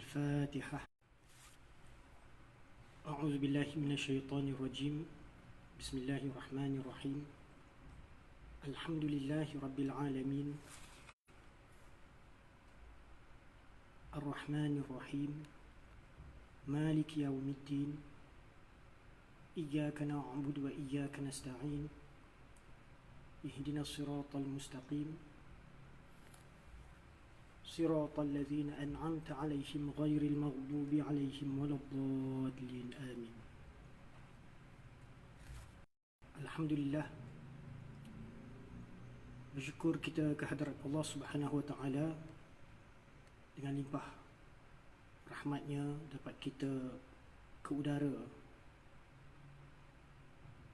الفاتحة. أعوذ بالله من الشيطان الرجيم. بسم الله الرحمن الرحيم. الحمد لله رب العالمين، الرحمن الرحيم، مالك يوم الدين، إياك نعبد وإياك نستعين، اهدنا الصراط المستقيم، صراط الذين أنعمت عليهم غير المغضوب عليهم ولا الضالين، آمين. Alhamdulillah, bersyukur kita kehadrat Allah Subhanahu Wa Taala dengan limpah rahmatnya dapat kita ke udara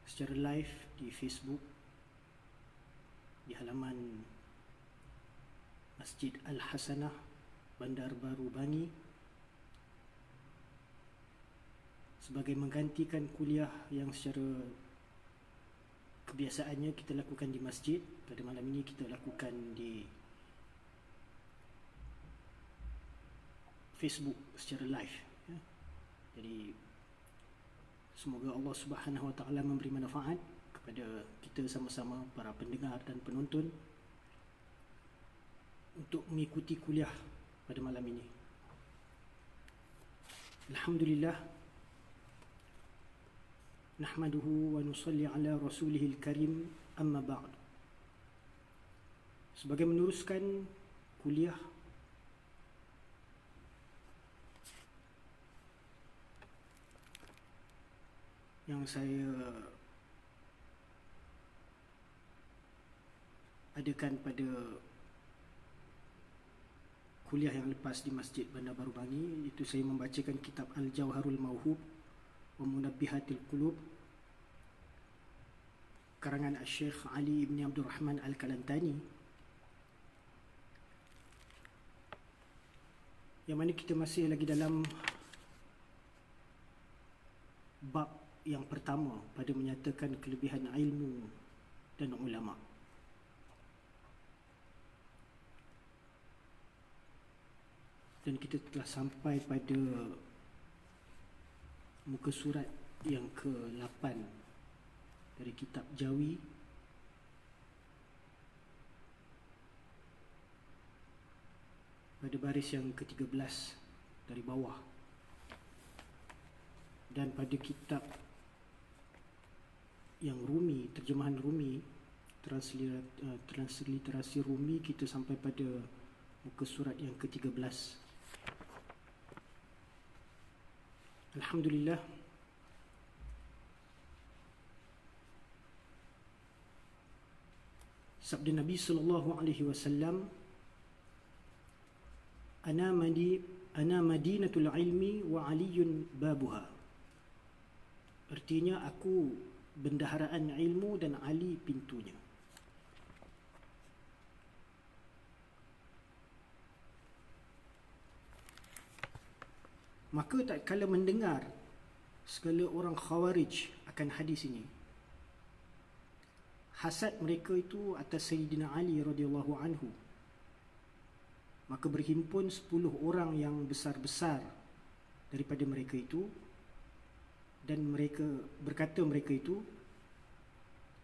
secara live di Facebook di halaman Masjid Al-Hasanah, Bandar Baru Bangi, sebagai menggantikan kuliah yang secara kebiasaannya kita lakukan di masjid. Pada malam ini kita lakukan di Facebook secara live, ya. Jadi semoga Allah Subhanahu Wa Taala memberi manfaat kepada kita sama-sama para pendengar dan penonton untuk mengikuti kuliah pada malam ini. Alhamdulillah, nahmaduhu wa nusalli ala rasulihil karim, amma ba'd. Sebagai meneruskan kuliah yang saya adakan pada kuliah yang lepas di Masjid Bandar Baru Bangi, itu saya membacakan kitab Al-Jawharul Mauhub wa Munabbihatil Qulub karangan Syekh Ali bin Abdul Rahman Al-Kalantani, yang mana kita masih lagi dalam bab yang pertama pada menyatakan kelebihan ilmu dan ulama. Dan kita telah sampai pada muka surat yang ke-8 dari kitab Jawi, pada baris yang ke-13 dari bawah. Dan pada kitab yang Rumi, terjemahan Rumi, transliterasi Rumi, kita sampai pada muka surat yang ke-13. Alhamdulillah, sabda Nabi sallallahu alaihi wasallam, ana madinatul ilmi wa aliyun babuha. Artinya, aku bendaharaan ilmu dan Ali pintunya. Maka tak kala mendengar segala orang Khawarij akan hadis ini, hasad mereka itu atas Sayyidina Ali radhiyallahu anhu, maka berhimpun 10 orang yang besar-besar daripada mereka itu, dan mereka berkata, mereka itu,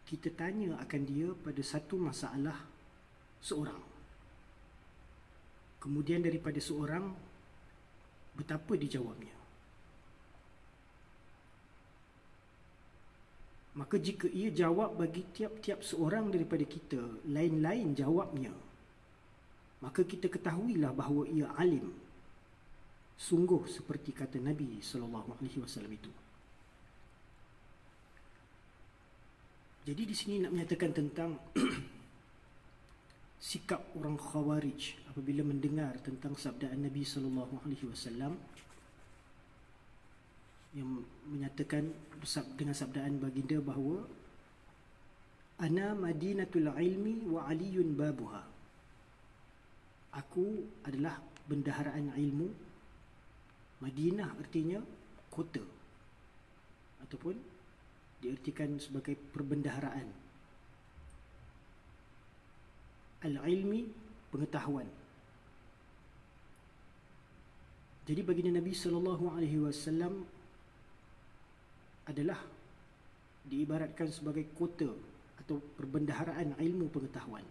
kita tanya akan dia pada satu masalah seorang. Kemudian daripada seorang, betapa dijawabnya. Maka jika ia jawab bagi tiap-tiap seorang daripada kita lain-lain jawabnya, maka kita ketahuilah bahawa ia alim, sungguh seperti kata Nabi SAW itu. Jadi di sini nak menyatakan tentang sikap orang Khawarij apabila mendengar tentang sabdaan Nabi SAW yang menyatakan dengan sabdaan baginda bahawa ana madinatul ilmi wa aliyun babuha. Aku adalah bendaharaan ilmu. Madinah artinya kota, ataupun diartikan sebagai perbendaharaan. Al-ilmi, pengetahuan. Jadi baginda Nabi SAW adalah diibaratkan sebagai kota atau perbendaharaan ilmu pengetahuan,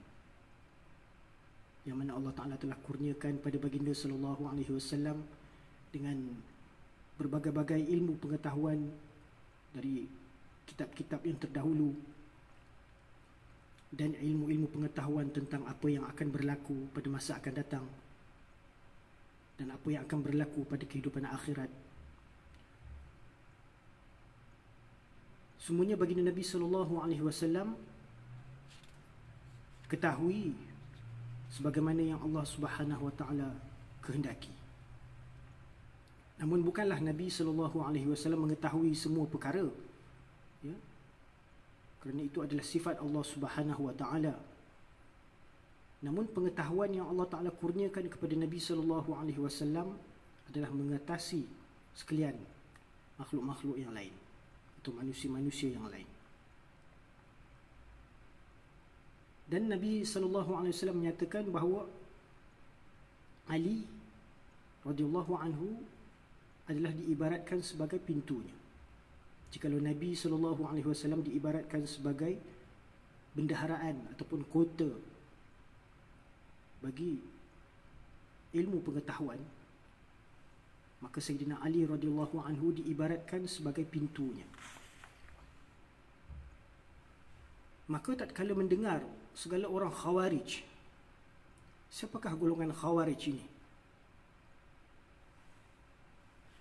yang mana Allah Ta'ala telah kurniakan pada baginda SAW dengan berbagai-bagai ilmu pengetahuan dari kitab-kitab yang terdahulu dan ilmu-ilmu pengetahuan tentang apa yang akan berlaku pada masa akan datang dan apa yang akan berlaku pada kehidupan akhirat. Semuanya baginda Nabi SAW ketahui sebagaimana yang Allah Subhanahu Wa Taala kehendaki. Namun bukanlah Nabi SAW mengetahui semua perkara, ya? Kerana itu adalah sifat Allah Subhanahu Wa Taala. Namun pengetahuan yang Allah Taala kurniakan kepada Nabi SAW adalah mengatasi sekalian makhluk-makhluk yang lain atau manusia-manusia yang lain. Dan Nabi SAW menyatakan bahawa Ali radhiyallahu anhu adalah diibaratkan sebagai pintunya. Jikalau Nabi SAW diibaratkan sebagai bendaharaan ataupun kota bagi ilmu pengetahuan, maka Sayyidina Ali radhiyallahu anhu diibaratkan sebagai pintunya. Maka tatkala mendengar segala orang Khawarij, siapakah golongan Khawarij ini?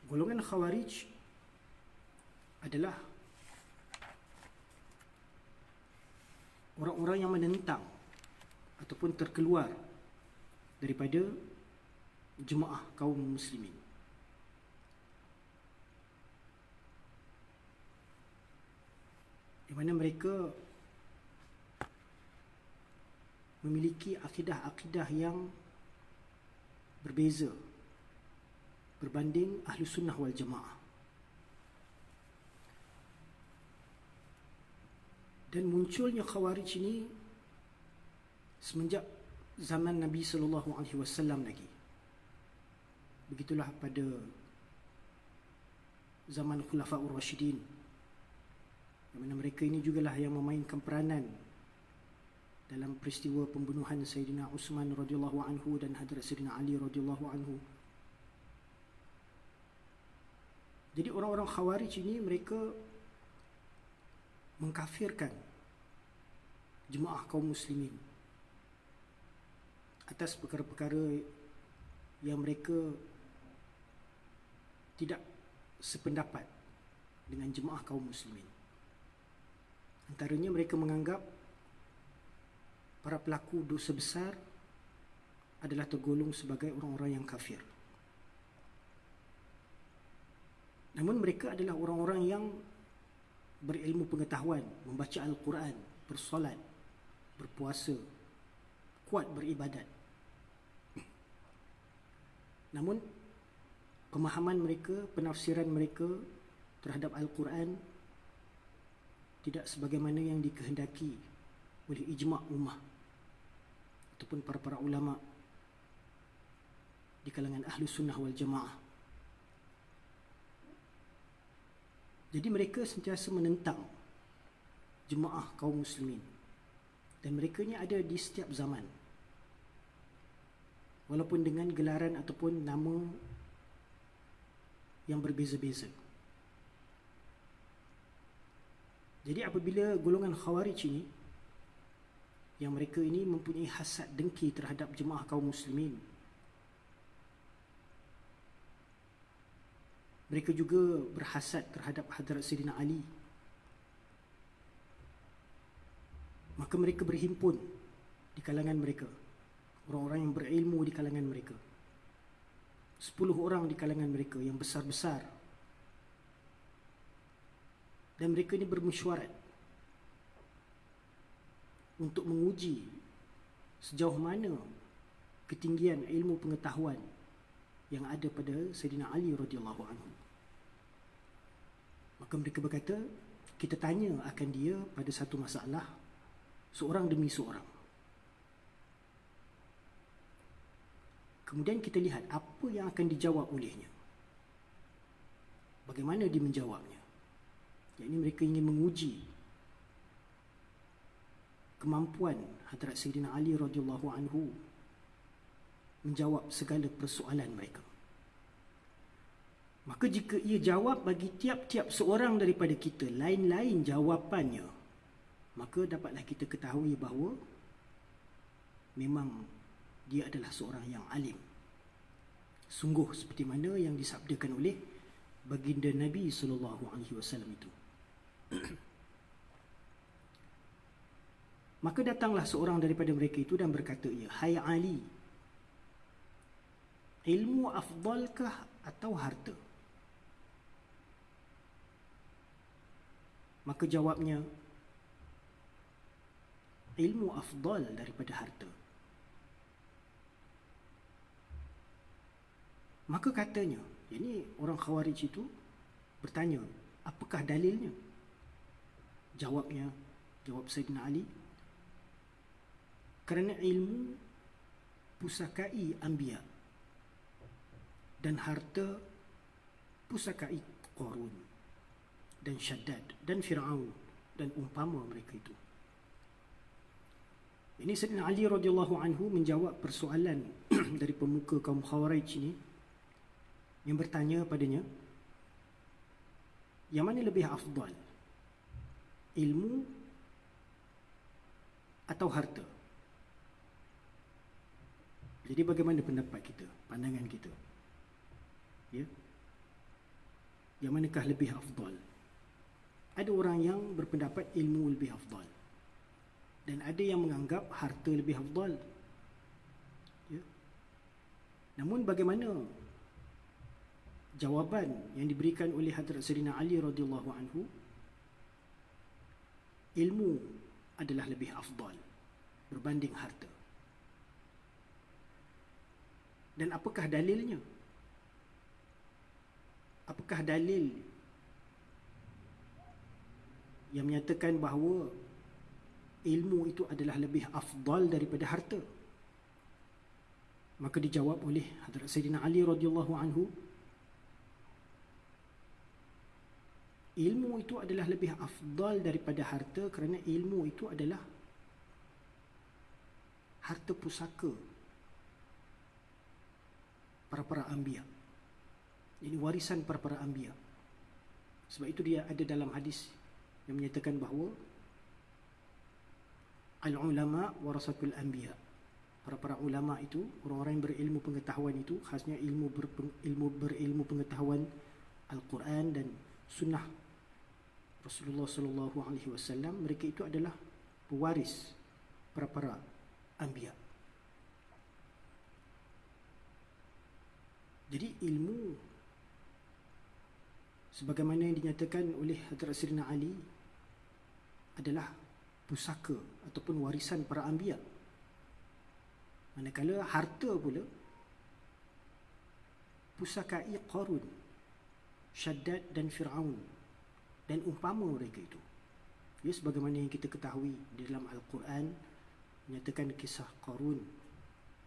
Golongan Khawarij adalah orang-orang yang menentang ataupun terkeluar daripada jemaah kaum muslimin. Di mana mereka memiliki akidah-akidah yang berbeza berbanding Ahlu Sunnah wal Jamaah. Dan munculnya Khawarij ini semenjak zaman Nabi SAW lagi. Begitulah pada zaman Khulafaur Rashidin, di mana mereka ini jugalah yang memainkan peranan dalam peristiwa pembunuhan Sayyidina Uthman radhiyallahu anhu dan Hadrat Sayyidina Ali radhiyallahu anhu. Jadi orang-orang Khawarij ini mereka mengkafirkan jemaah kaum muslimin atas perkara-perkara yang mereka tidak sependapat dengan jemaah kaum muslimin. Antaranya mereka menganggap para pelaku dosa besar adalah tergolong sebagai orang-orang yang kafir. Namun mereka adalah orang-orang yang berilmu pengetahuan, membaca Al-Quran, bersolat, berpuasa, kuat beribadat. Namun pemahaman mereka, penafsiran mereka terhadap Al-Quran tidak sebagaimana yang dikehendaki oleh ijma' ummah ataupun para ulama di kalangan Ahlu Sunnah wal Jamaah. Jadi mereka sentiasa menentang jemaah kaum muslimin, dan mereka ni ada di setiap zaman, walaupun dengan gelaran ataupun nama yang berbeza-beza. Jadi apabila golongan Khawarij ini, yang mereka ini mempunyai hasad dengki terhadap jemaah kaum muslimin, mereka juga berhasad terhadap Hadrat Sayyidina Ali, maka mereka berhimpun di kalangan mereka, orang-orang yang berilmu di kalangan mereka, 10 orang di kalangan mereka yang besar-besar, dan mereka ini bermesyuarat untuk menguji sejauh mana ketinggian ilmu pengetahuan yang ada pada Sayyidina Ali radhiyallahu anhu. Maka mereka berkata, kita tanya akan dia pada satu masalah, seorang demi seorang. Kemudian kita lihat apa yang akan dijawab olehnya. Bagaimana dia menjawabnya. Jadi mereka ingin menguji kemampuan Hadrat Sayyidina Ali radhiyallahu anhu menjawab segala persoalan mereka. Maka jika ia jawab bagi tiap-tiap seorang daripada kita lain-lain jawapannya, maka dapatlah kita ketahui bahawa memang dia adalah seorang yang alim. Sungguh seperti mana yang disabdakan oleh baginda Nabi SAW itu. Maka datanglah seorang daripada mereka itu dan berkata, "Ya, hai Ali, ilmu afdalkah atau harta?" Maka jawabnya, ilmu afdal daripada harta. Maka katanya, ini orang Khawarij itu bertanya, apakah dalilnya? Jawab Sayyidina Ali, kerana ilmu pusakai Anbiya dan harta pusakai Qarun dan Shaddad dan Fir'aun dan umpama mereka itu. Ini Sayyidina Ali radhiyallahu anhu menjawab persoalan dari pemuka kaum Khawarij ini yang bertanya padanya, yang mana lebih afdal, ilmu atau harta? Jadi bagaimana pendapat kita, pandangan kita? Ya? Yang manakah lebih afdal? Ada orang yang berpendapat ilmu lebih afdal, dan ada yang menganggap harta lebih afdal. Ya? Namun bagaimana jawaban yang diberikan oleh Hadrat Sayyidina Ali radhiyallahu anhu? Ilmu adalah lebih afdal berbanding harta. Dan apakah dalilnya? Apakah dalil yang menyatakan bahawa ilmu itu adalah lebih afdal daripada harta? Maka dijawab oleh Hadrat Sayyidina Ali radhiyallahu anhu, ilmu itu adalah lebih afdal daripada harta kerana ilmu itu adalah harta pusaka para anbiya. Ini warisan para anbiya. Sebab itu dia ada dalam hadis yang menyatakan bahawa al-ulama warasatul anbiya. Para ulama itu, orang-orang yang berilmu pengetahuan itu, khasnya berilmu pengetahuan Al-Quran dan sunnah Rasulullah sallallahu alaihi wasallam, mereka itu adalah pewaris para anbiya. Jadi ilmu sebagaimana yang dinyatakan oleh Hadrat Sayyidina Ali adalah pusaka ataupun warisan para anbiya. Manakala harta pula pusakai Qarun, Shaddad dan Fir'aun dan umpama mereka itu. Ya, sebagaimana yang kita ketahui di dalam Al-Quran menyatakan kisah Qarun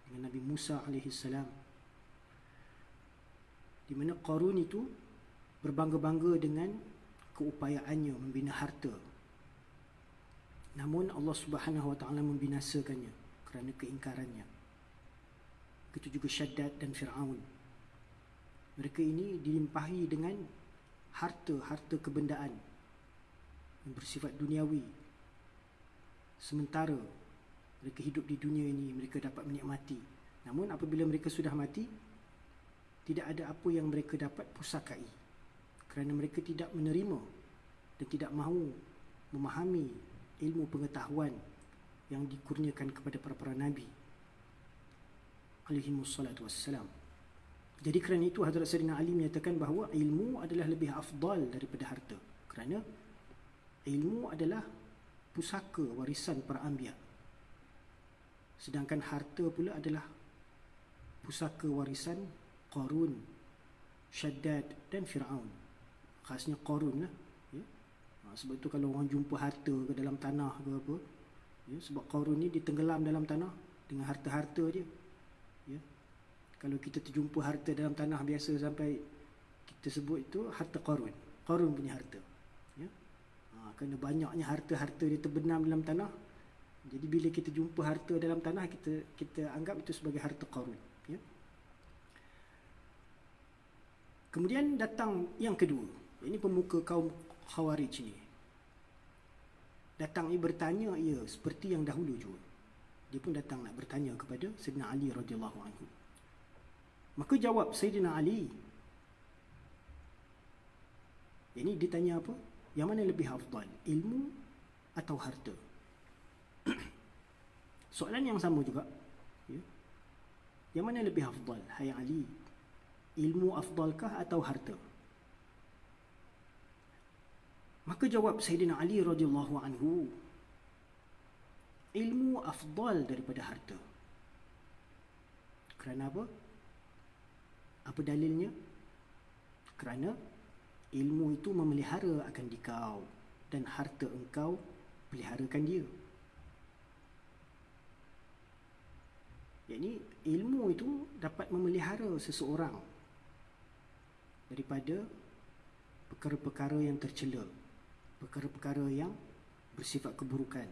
dengan Nabi Musa AS, di mana Qarun itu berbangga-bangga dengan keupayaannya membina harta. Namun Allah Subhanahu Wa Taala membinasakannya kerana keingkarannya. Begitu juga Shaddad dan Fir'aun. Mereka ini dilimpahi dengan harta kebendaan yang bersifat duniawi. Sementara mereka hidup di dunia ini, mereka dapat menikmati. Namun apabila mereka sudah mati, tidak ada apa yang mereka dapat pusakai, kerana mereka tidak menerima dan tidak mahu memahami ilmu pengetahuan yang dikurniakan kepada para nabi alaihi wassalatu wassalam. Jadi kerana itu Hadrat Sayyidina Ali menyatakan bahawa ilmu adalah lebih afdal daripada harta, kerana ilmu adalah pusaka warisan para anbiya, sedangkan harta pula adalah pusaka warisan Qarun, Shaddad dan Fir'aun. Khasnya Qarun lah, ya? Sebab itu kalau orang jumpa harta ke dalam tanah ke apa, ya, sebab Qarun ni ditenggelam dalam tanah dengan harta-harta dia, ya? Kalau kita terjumpa harta dalam tanah biasa sampai kita sebut itu harta Qarun. Qarun punya harta. Ya? Kerana banyaknya harta-harta dia terbenam dalam tanah. Jadi bila kita jumpa harta dalam tanah, kita anggap itu sebagai harta Qarun. Ya? Kemudian datang yang kedua. Ini pemuka kaum Khawarij ni. Datang bertanya ia seperti yang dahulu juga. Dia pun datang nak bertanya kepada Sayyidina Ali radhiyallahu anhu. Maka jawab Sayyidina Ali. Ini ditanya apa? Yang mana lebih afdal? Ilmu atau harta? Soalan yang sama juga. Ya? Yang mana lebih afdal? Hai Ali, ilmu afdalkah atau harta? Maka jawab Sayyidina Ali radhiyallahu anhu, ilmu afdal daripada harta. Kerana apa? Apa dalilnya? Kerana ilmu itu memelihara akan dikau dan harta engkau peliharakan dia. Yakni ilmu itu dapat memelihara seseorang daripada perkara-perkara yang tercela, perkara-perkara yang bersifat keburukan,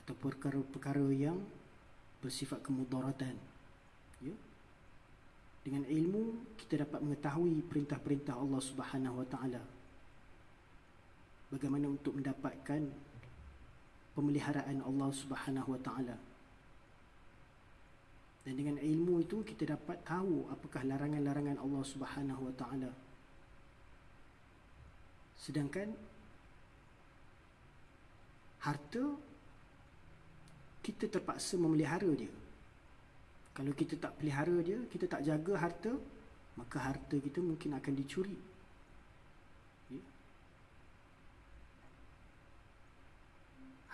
atau perkara-perkara yang bersifat kemudaratan. Ya? Dengan ilmu kita dapat mengetahui perintah-perintah Allah Subhanahu Wa Taala. Bagaimana untuk mendapatkan pemeliharaan Allah Subhanahu Wa Taala. Dan dengan ilmu itu kita dapat tahu apakah larangan-larangan Allah Subhanahu Wa Taala. Sedangkan harta kita terpaksa memelihara dia. Kalau kita tak pelihara dia, kita tak jaga harta, maka harta kita mungkin akan dicuri. Ya?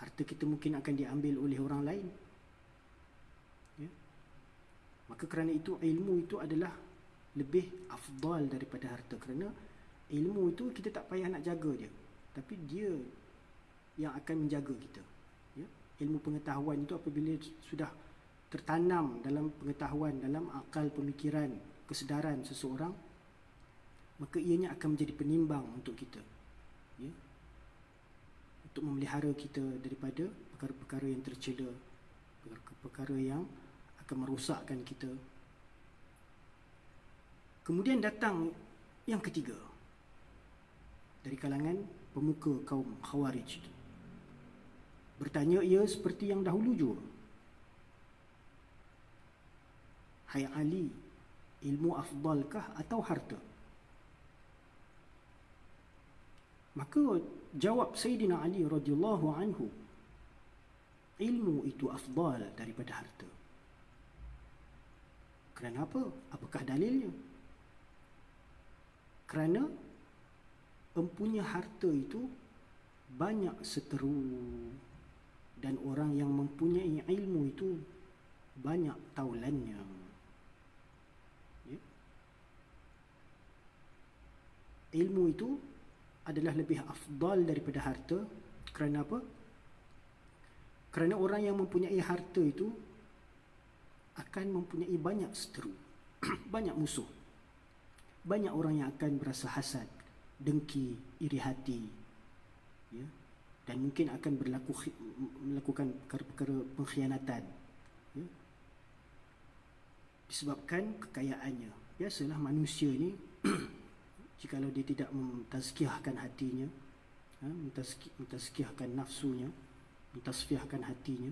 Harta kita mungkin akan diambil oleh orang lain. Ya? Maka kerana itu ilmu itu adalah lebih afdal daripada harta. Kerana ilmu itu kita tak payah nak jaga dia, tapi dia yang akan menjaga kita. Ya? Ilmu pengetahuan itu apabila sudah tertanam dalam pengetahuan, dalam akal pemikiran, kesedaran seseorang, maka ianya akan menjadi penimbang untuk kita. Ya? Untuk memelihara kita daripada perkara-perkara yang tercela, perkara-perkara yang akan merosakkan kita. Kemudian datang yang ketiga dari kalangan pemuka kaum Khawarij itu. Bertanya ia seperti yang dahulu juga. Hai Ali, ilmu afdalkah atau harta? Maka jawab Sayyidina Ali radhiyallahu anhu, ilmu itu afdal daripada harta. Kerana apa? Apakah dalilnya? Kerana empunya harta itu banyak seteru, dan orang yang mempunyai ilmu itu banyak taulannya. Ya? Ilmu itu adalah lebih afdal daripada harta. Kerana apa? Kerana orang yang mempunyai harta itu akan mempunyai banyak seteru, banyak musuh. Banyak orang yang akan berasa hasad, dengki, iri hati, ya? Dan mungkin akan melakukan perkara-perkara pengkhianatan, ya? Disebabkan kekayaannya. Biasalah manusia ni jikalau dia tidak mentazkiyahkan hatinya, mentazkiyahkan nafsunya, mentasfihkan hatinya,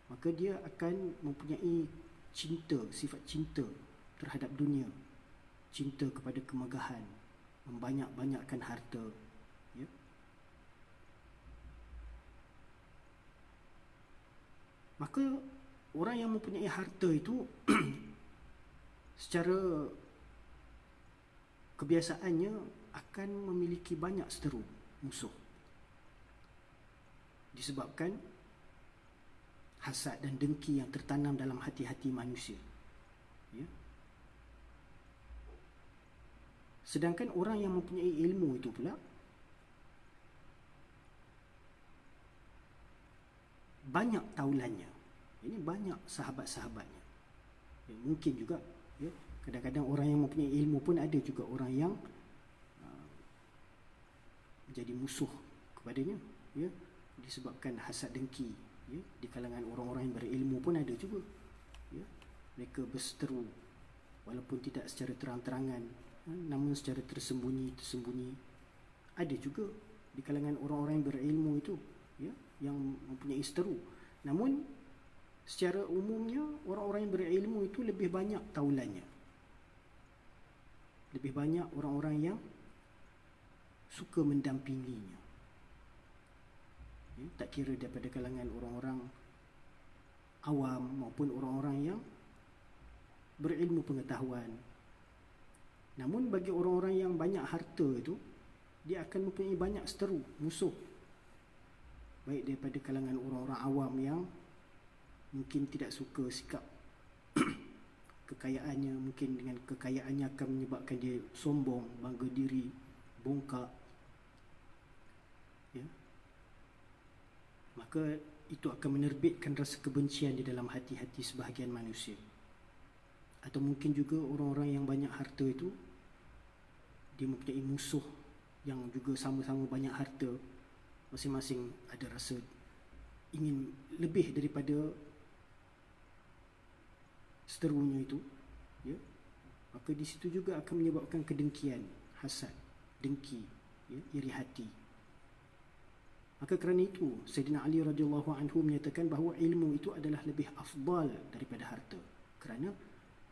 maka dia akan mempunyai cinta, sifat cinta terhadap dunia, cinta kepada kemegahan, membanyak-banyakkan harta. Ya? Maka orang yang mempunyai harta itu secara kebiasaannya akan memiliki banyak seteru, musuh. Disebabkan hasad dan dengki yang tertanam dalam hati-hati manusia. Ya? Sedangkan orang yang mempunyai ilmu itu pula banyak taulannya. Ini banyak sahabat-sahabatnya. Ya, mungkin juga, ya, kadang-kadang orang yang mempunyai ilmu pun ada juga orang yang menjadi musuh kepadanya, ya, disebabkan hasad dengki, ya, di kalangan orang-orang yang berilmu pun ada juga, ya, mereka berseteru walaupun tidak secara terang-terangan, namun secara tersembunyi ada juga di kalangan orang-orang yang berilmu itu, ya, yang mempunyai seteru. Namun secara umumnya orang-orang yang berilmu itu lebih banyak taulannya, lebih banyak orang-orang yang suka mendampinginya, ya, tak kira daripada kalangan orang-orang awam maupun orang-orang yang berilmu pengetahuan. Namun bagi orang-orang yang banyak harta itu, dia akan mempunyai banyak seteru, musuh, baik daripada kalangan orang-orang awam yang mungkin tidak suka sikap kekayaannya, mungkin dengan kekayaannya akan menyebabkan dia sombong, bangga diri, bongkak, ya, maka itu akan menerbitkan rasa kebencian di dalam hati-hati sebahagian manusia. Atau mungkin juga orang-orang yang banyak harta itu, dia mempunyai musuh yang juga sama-sama banyak harta, masing-masing ada rasa ingin lebih daripada seterunya itu, ya, maka di situ juga akan menyebabkan kedengkian, hasad, dengki, ya, iri hati. Maka kerana itu Sayyidina Ali radhiyallahu anhu menyatakan bahawa ilmu itu adalah lebih afdal daripada harta, kerana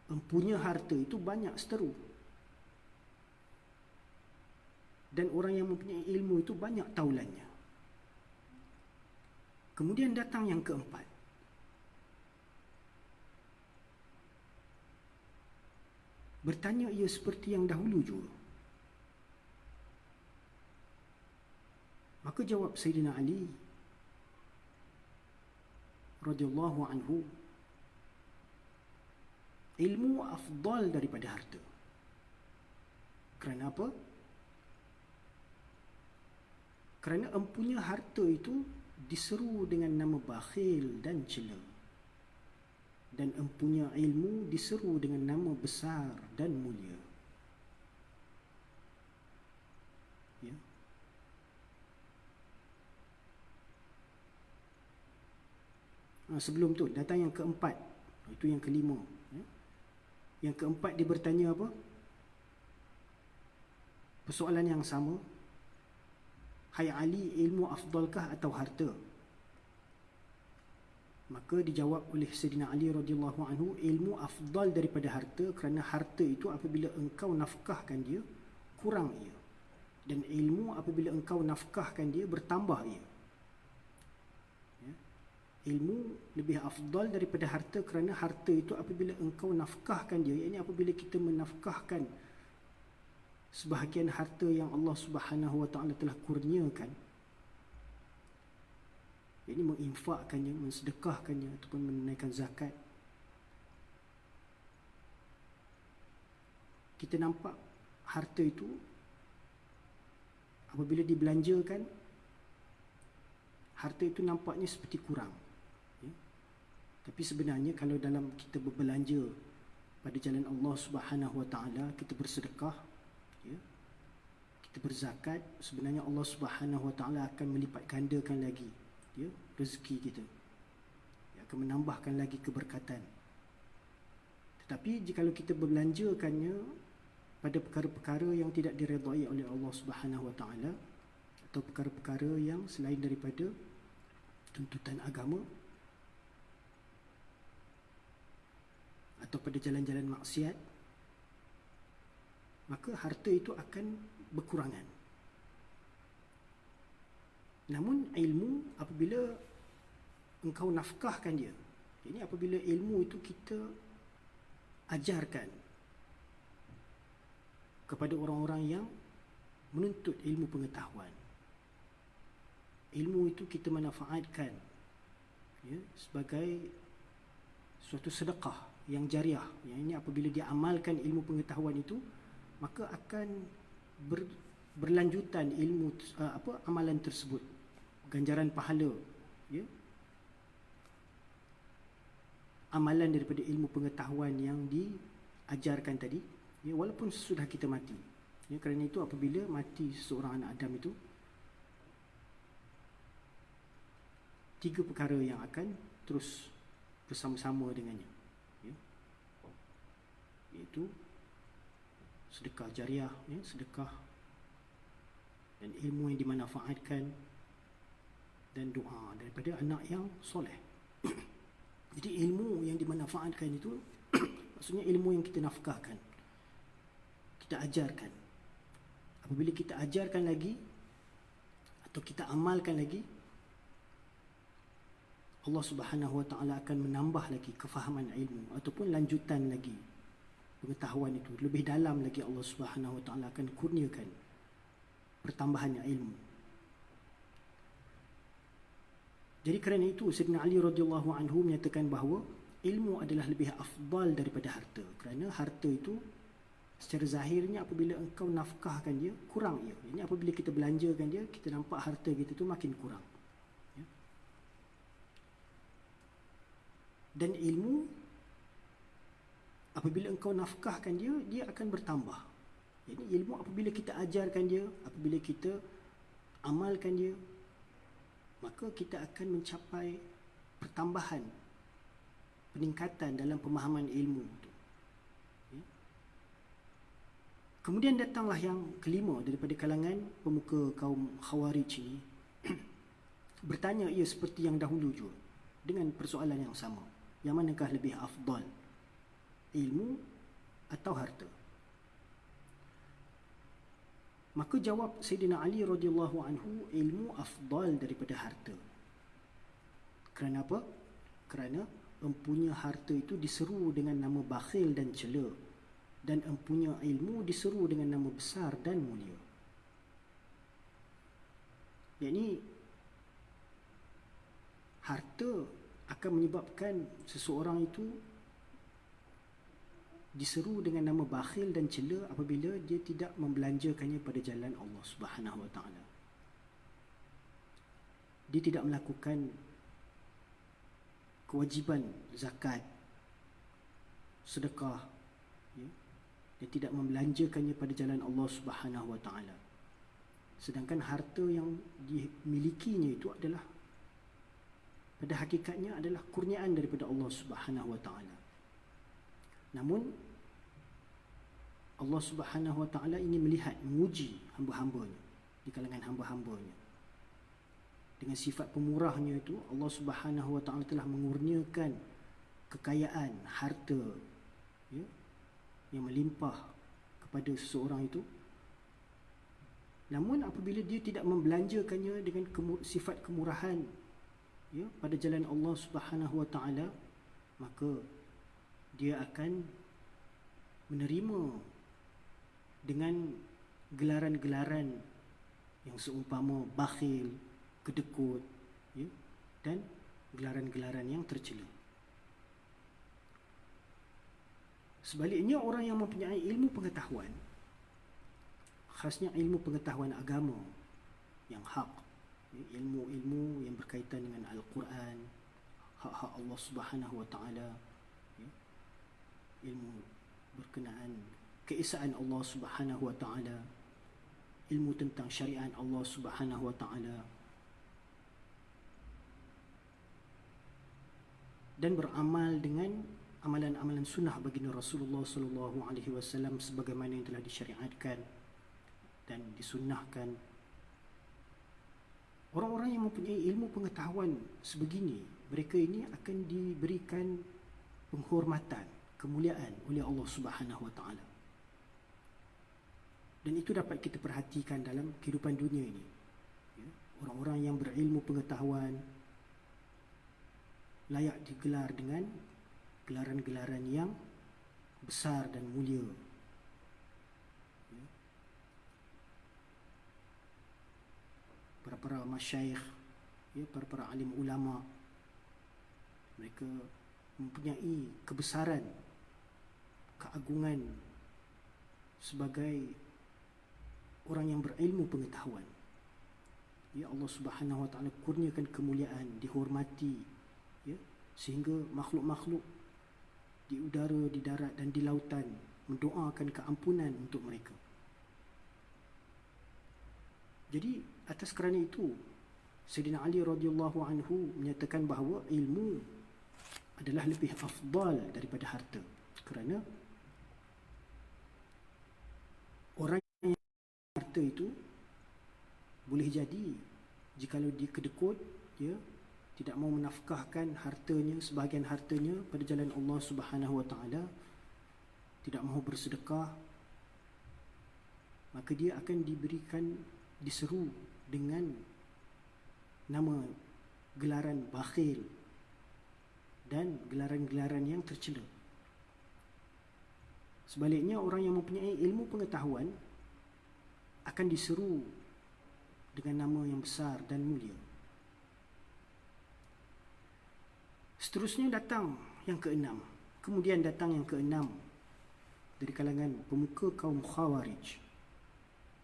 empunya harta itu banyak seteru, dan orang yang mempunyai ilmu itu banyak taulannya. Kemudian datang yang keempat, bertanya ia seperti yang dahulu juga. Maka jawab Sayyidina Ali radhiyallahu anhu, ilmu afdal daripada harta. Kerana apa? Kerana empunya harta itu diseru dengan nama bakhil dan cela, dan empunya ilmu diseru dengan nama besar dan mulia. Ya. Sebelum tu datang yang keempat, itu yang kelima, ya. Yang keempat dia bertanya apa? Persoalan yang sama, hai Ali, ilmu afdalkah atau harta? Maka dijawab oleh Sayyidina Ali radhiyallahu anhu, ilmu afdal daripada harta, kerana harta itu apabila engkau nafkahkan dia, kurang ia, dan ilmu apabila engkau nafkahkan dia, bertambah ia. Ya. Ilmu lebih afdal daripada harta, kerana harta itu apabila engkau nafkahkan dia, iaitu apabila kita menafkahkan sebahagian harta yang Allah Subhanahu wa taala telah kurniakan, ini menginfakkannya, mensedekahkannya ataupun menunaikan zakat, kita nampak harta itu apabila dibelanjakan, harta itu nampaknya seperti kurang, ya. Tapi sebenarnya kalau dalam kita berbelanja pada jalan Allah Subhanahu wa taala, kita bersedekah, ya, kita berzakat, sebenarnya Allah Subhanahu wa taala akan melipat gandakan lagi, ya, rezeki kita, ya, akan menambahkan lagi keberkatan. Tetapi jika kita berbelanjakannya pada perkara-perkara yang tidak diredai oleh Allah Subhanahu wa taala, atau perkara-perkara yang selain daripada tuntutan agama, atau pada jalan-jalan maksiat, maka harta itu akan berkurangan. Namun ilmu apabila engkau nafkahkan dia, ini apabila ilmu itu kita ajarkan kepada orang-orang yang menuntut ilmu pengetahuan, ilmu itu kita manfaatkan, ya, sebagai suatu sedekah yang jariah, yang ini apabila dia amalkan ilmu pengetahuan itu, maka akan berlanjutan ilmu amalan tersebut, ganjaran pahala, ya, amalan daripada ilmu pengetahuan yang diajarkan tadi, ya, walaupun sesudah kita mati. Ya, kerana itu apabila mati seseorang anak Adam itu, 3 perkara yang akan terus bersama-sama dengannya, ya, iaitu sedekah jariah, ya, sedekah dan ilmu yang dimanfaatkan dan doa daripada anak yang soleh. Jadi ilmu yang dimanfaatkan itu maksudnya ilmu yang kita nafkahkan, kita ajarkan. Apabila kita ajarkan lagi atau kita amalkan lagi, Allah Subhanahu Wa Taala akan menambah lagi kefahaman ilmu ataupun lanjutan lagi pengetahuan itu. Lebih dalam lagi Allah Subhanahu Wa Taala akan kurniakan pertambahannya ilmu. Jadi kerana itu Sayyidina Ali radhiyallahu anhu menyatakan bahawa ilmu adalah lebih afdal daripada harta. Kerana harta itu secara zahirnya apabila engkau nafkahkan dia, kurang ia. Jadi apabila kita belanjakan dia, kita nampak harta kita tu makin kurang. Ya. Dan ilmu apabila engkau nafkahkan dia, dia akan bertambah. Jadi ilmu apabila kita ajarkan dia, apabila kita amalkan dia, maka kita akan mencapai pertambahan, peningkatan dalam pemahaman ilmu itu. Ya. Kemudian datanglah yang kelima daripada kalangan pemuka kaum Khawarij ini. Bertanya ia seperti yang dahulu juga, dengan persoalan yang sama. Yang manakah lebih afdal, ilmu atau harta? Maka jawab Sayyidina Ali radhiyallahu anhu, ilmu afdal daripada harta. Kerana apa? Kerana empunya harta itu diseru dengan nama bakhil dan cela, dan empunya ilmu diseru dengan nama besar dan mulia. Yakni harta akan menyebabkan seseorang itu diseru dengan nama bakhil dan cela apabila dia tidak membelanjakannya pada jalan Allah Subhanahu Wa Taala. Dia tidak melakukan kewajiban zakat, sedekah, ya? Dia tidak membelanjakannya pada jalan Allah Subhanahu Wa Taala. Sedangkan harta yang dimilikinya itu adalah, pada hakikatnya adalah kurniaan daripada Allah Subhanahu Wa Taala. Namun Allah Subhanahu Wa Taala ingin melihat, menguji hamba-hambanya, di kalangan hamba-hambanya. Dengan sifat pemurahnya itu, Allah Subhanahu Wa Taala telah mengurniakan kekayaan, harta, ya, yang melimpah kepada seseorang itu. Namun apabila dia tidak membelanjakannya dengan sifat kemurahan, ya, pada jalan Allah Subhanahu Wa Taala, maka dia akan menerima dengan gelaran-gelaran yang seumpama bakhil, kedekut, ya, dan gelaran-gelaran yang tercela. Sebaliknya, orang yang mempunyai ilmu pengetahuan, khasnya ilmu pengetahuan agama yang hak, ya, ilmu-ilmu yang berkaitan dengan Al-Quran, hak-hak Allah Subhanahu Wa Taala, ilmu berkenaan keesaan Allah Subhanahu Wa Taala, ilmu tentang syariat Allah Subhanahu Wa Taala, dan beramal dengan amalan-amalan sunnah baginda Rasulullah sallallahu alaihi wasallam sebagaimana yang telah disyariatkan dan disunnahkan. Orang-orang yang mempunyai ilmu pengetahuan sebegini, mereka ini akan diberikan penghormatan, kemuliaan oleh Allah Subhanahu Wa Taala. Dan itu dapat kita perhatikan dalam kehidupan dunia ini. Ya, orang-orang yang berilmu pengetahuan layak digelar dengan gelaran-gelaran yang besar dan mulia. Ya. Para-para masyayikh, ya, para-para alim ulama, mereka mempunyai kebesaran, keagungan sebagai orang yang berilmu pengetahuan. Ya, Allah Subhanahu Wa Taala kurniakan kemuliaan, dihormati, ya, sehingga makhluk-makhluk di udara, di darat dan di lautan, mendoakan keampunan untuk mereka. Jadi atas kerana itu, Sayyidina Ali radhiyallahu anhu menyatakan bahawa ilmu adalah lebih afdal daripada harta. Kerana orang yang harta itu boleh jadi jikalau dia kedekut, dia tidak mau menafkahkan hartanya, sebahagian hartanya pada jalan Allah Subhanahu wa taala, tidak mahu bersedekah, maka dia akan diseru dengan nama gelaran bakhil dan gelaran-gelaran yang tercela. Sebaliknya, orang yang mempunyai ilmu pengetahuan akan diseru dengan nama yang besar dan mulia. Seterusnya datang yang keenam. Kemudian datang yang keenam dari kalangan pemuka kaum Khawarij.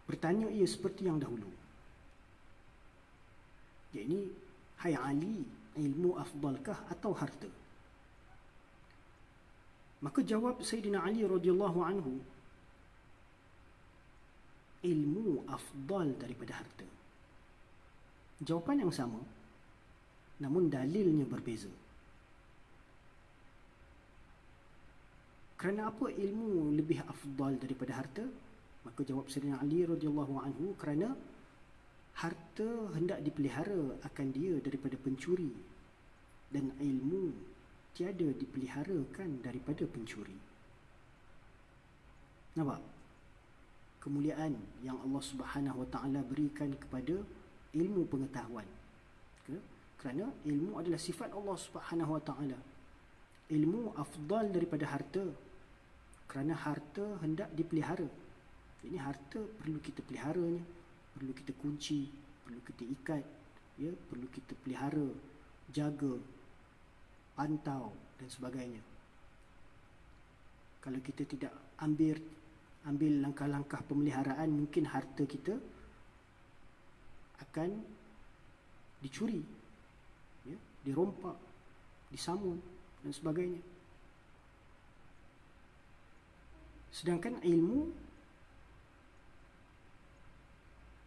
Bertanya ia seperti yang dahulu. Iaitu, hai Ali, ilmu afdalkah atau harta? Maka jawab Sayyidina Ali radhiyallahu anhu, ilmu afdal daripada harta. Jawapan yang sama, namun dalilnya berbeza. Kerana apa ilmu lebih afdal daripada harta? Maka jawab Sayyidina Ali radhiyallahu anhu, kerana harta hendak dipelihara akan dia daripada pencuri, dan ilmu tiada dipeliharakan daripada pencuri. Nampak? Kemuliaan yang Allah Subhanahu wa taala berikan kepada ilmu pengetahuan. Kerana ilmu adalah sifat Allah Subhanahu wa taala. Ilmu afdal daripada harta, kerana harta hendak dipelihara. Ini harta perlu kita peliharanya, perlu kita kunci, perlu kita ikat, ya, perlu kita pelihara, jaga, pantau dan sebagainya. Kalau kita tidak ambil langkah-langkah pemeliharaan, mungkin harta kita akan dicuri, ya, dirompak, disamun dan sebagainya. Sedangkan ilmu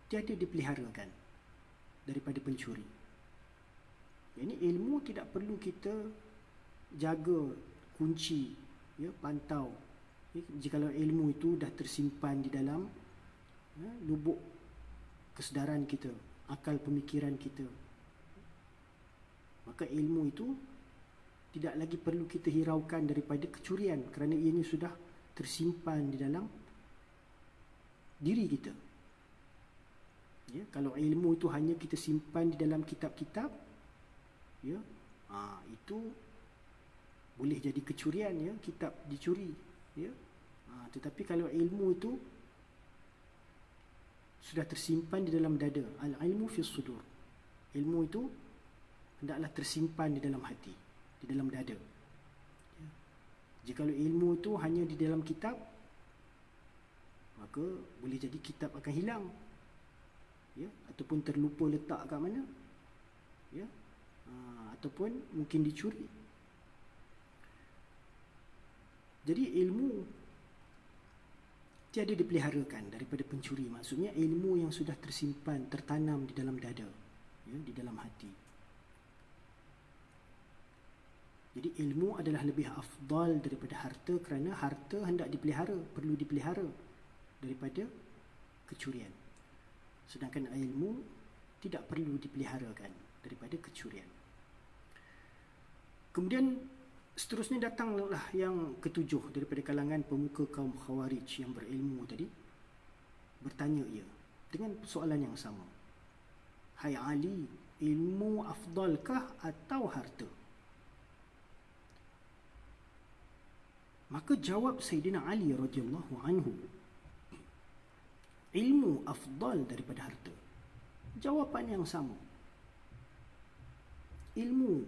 tiada dipeliharakan daripada pencuri. Ini ilmu tidak perlu kita jaga, kunci, ya, pantau. Jikalau ilmu itu dah tersimpan di dalam, ya, lubuk kesedaran kita, akal pemikiran kita, maka ilmu itu tidak lagi perlu kita hiraukan daripada kecurian, kerana ianya sudah tersimpan di dalam diri kita. Ya, kalau ilmu itu hanya kita simpan di dalam kitab-kitab, ya, itu boleh jadi kecurian, ya, kitab dicuri, ya. Tetapi kalau ilmu itu sudah tersimpan di dalam dada, al-ilmu fi sudur, ilmu itu hendaklah tersimpan di dalam hati, di dalam dada. Ya. Jikalau ilmu itu hanya di dalam kitab, maka boleh jadi kitab akan hilang, ya, ataupun terlupa letak kat mana, ya, ataupun mungkin dicuri. Jadi ilmu tiada dipeliharakan daripada pencuri. Maksudnya ilmu yang sudah tersimpan, tertanam di dalam dada, ya, di dalam hati. Jadi ilmu adalah lebih afdal daripada harta, kerana harta hendak dipelihara, perlu dipelihara daripada kecurian. Sedangkan ilmu tidak perlu dipeliharakan daripada kecurian. Kemudian seterusnya datanglah yang ketujuh daripada kalangan pemuka kaum Khawarij yang berilmu tadi. Bertanya ia dengan soalan yang sama. Hai Ali, ilmu afdalkah atau harta? Maka jawab Sayyidina Ali radhiyallahu anhu, ilmu afdal daripada harta. Jawapan yang sama. Ilmu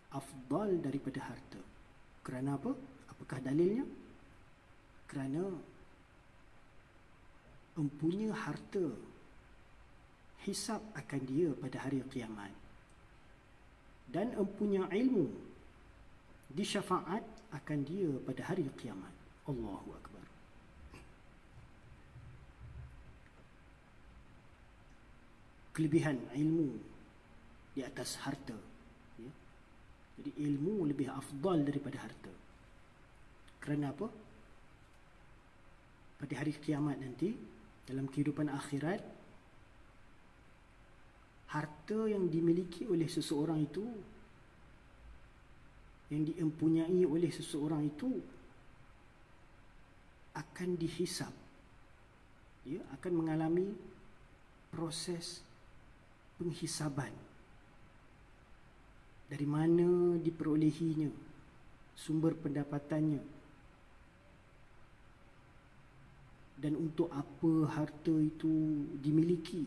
afdal daripada harta. Kerana apa? Apakah dalilnya? Kerana empunya harta, hisab akan dia pada hari kiamat. Dan empunya ilmu, disyafaat akan dia pada hari kiamat. Allahu Akbar. Kelebihan ilmu di atas harta, ya. Jadi ilmu lebih afdal daripada harta. Kerana apa? Pada hari kiamat nanti, dalam kehidupan akhirat, harta yang dimiliki oleh seseorang itu, yang diempunyai oleh seseorang itu, akan dihisap, ya, akan mengalami proses penghisaban. Dari mana diperolehinya, sumber pendapatannya, dan untuk apa harta itu dimiliki,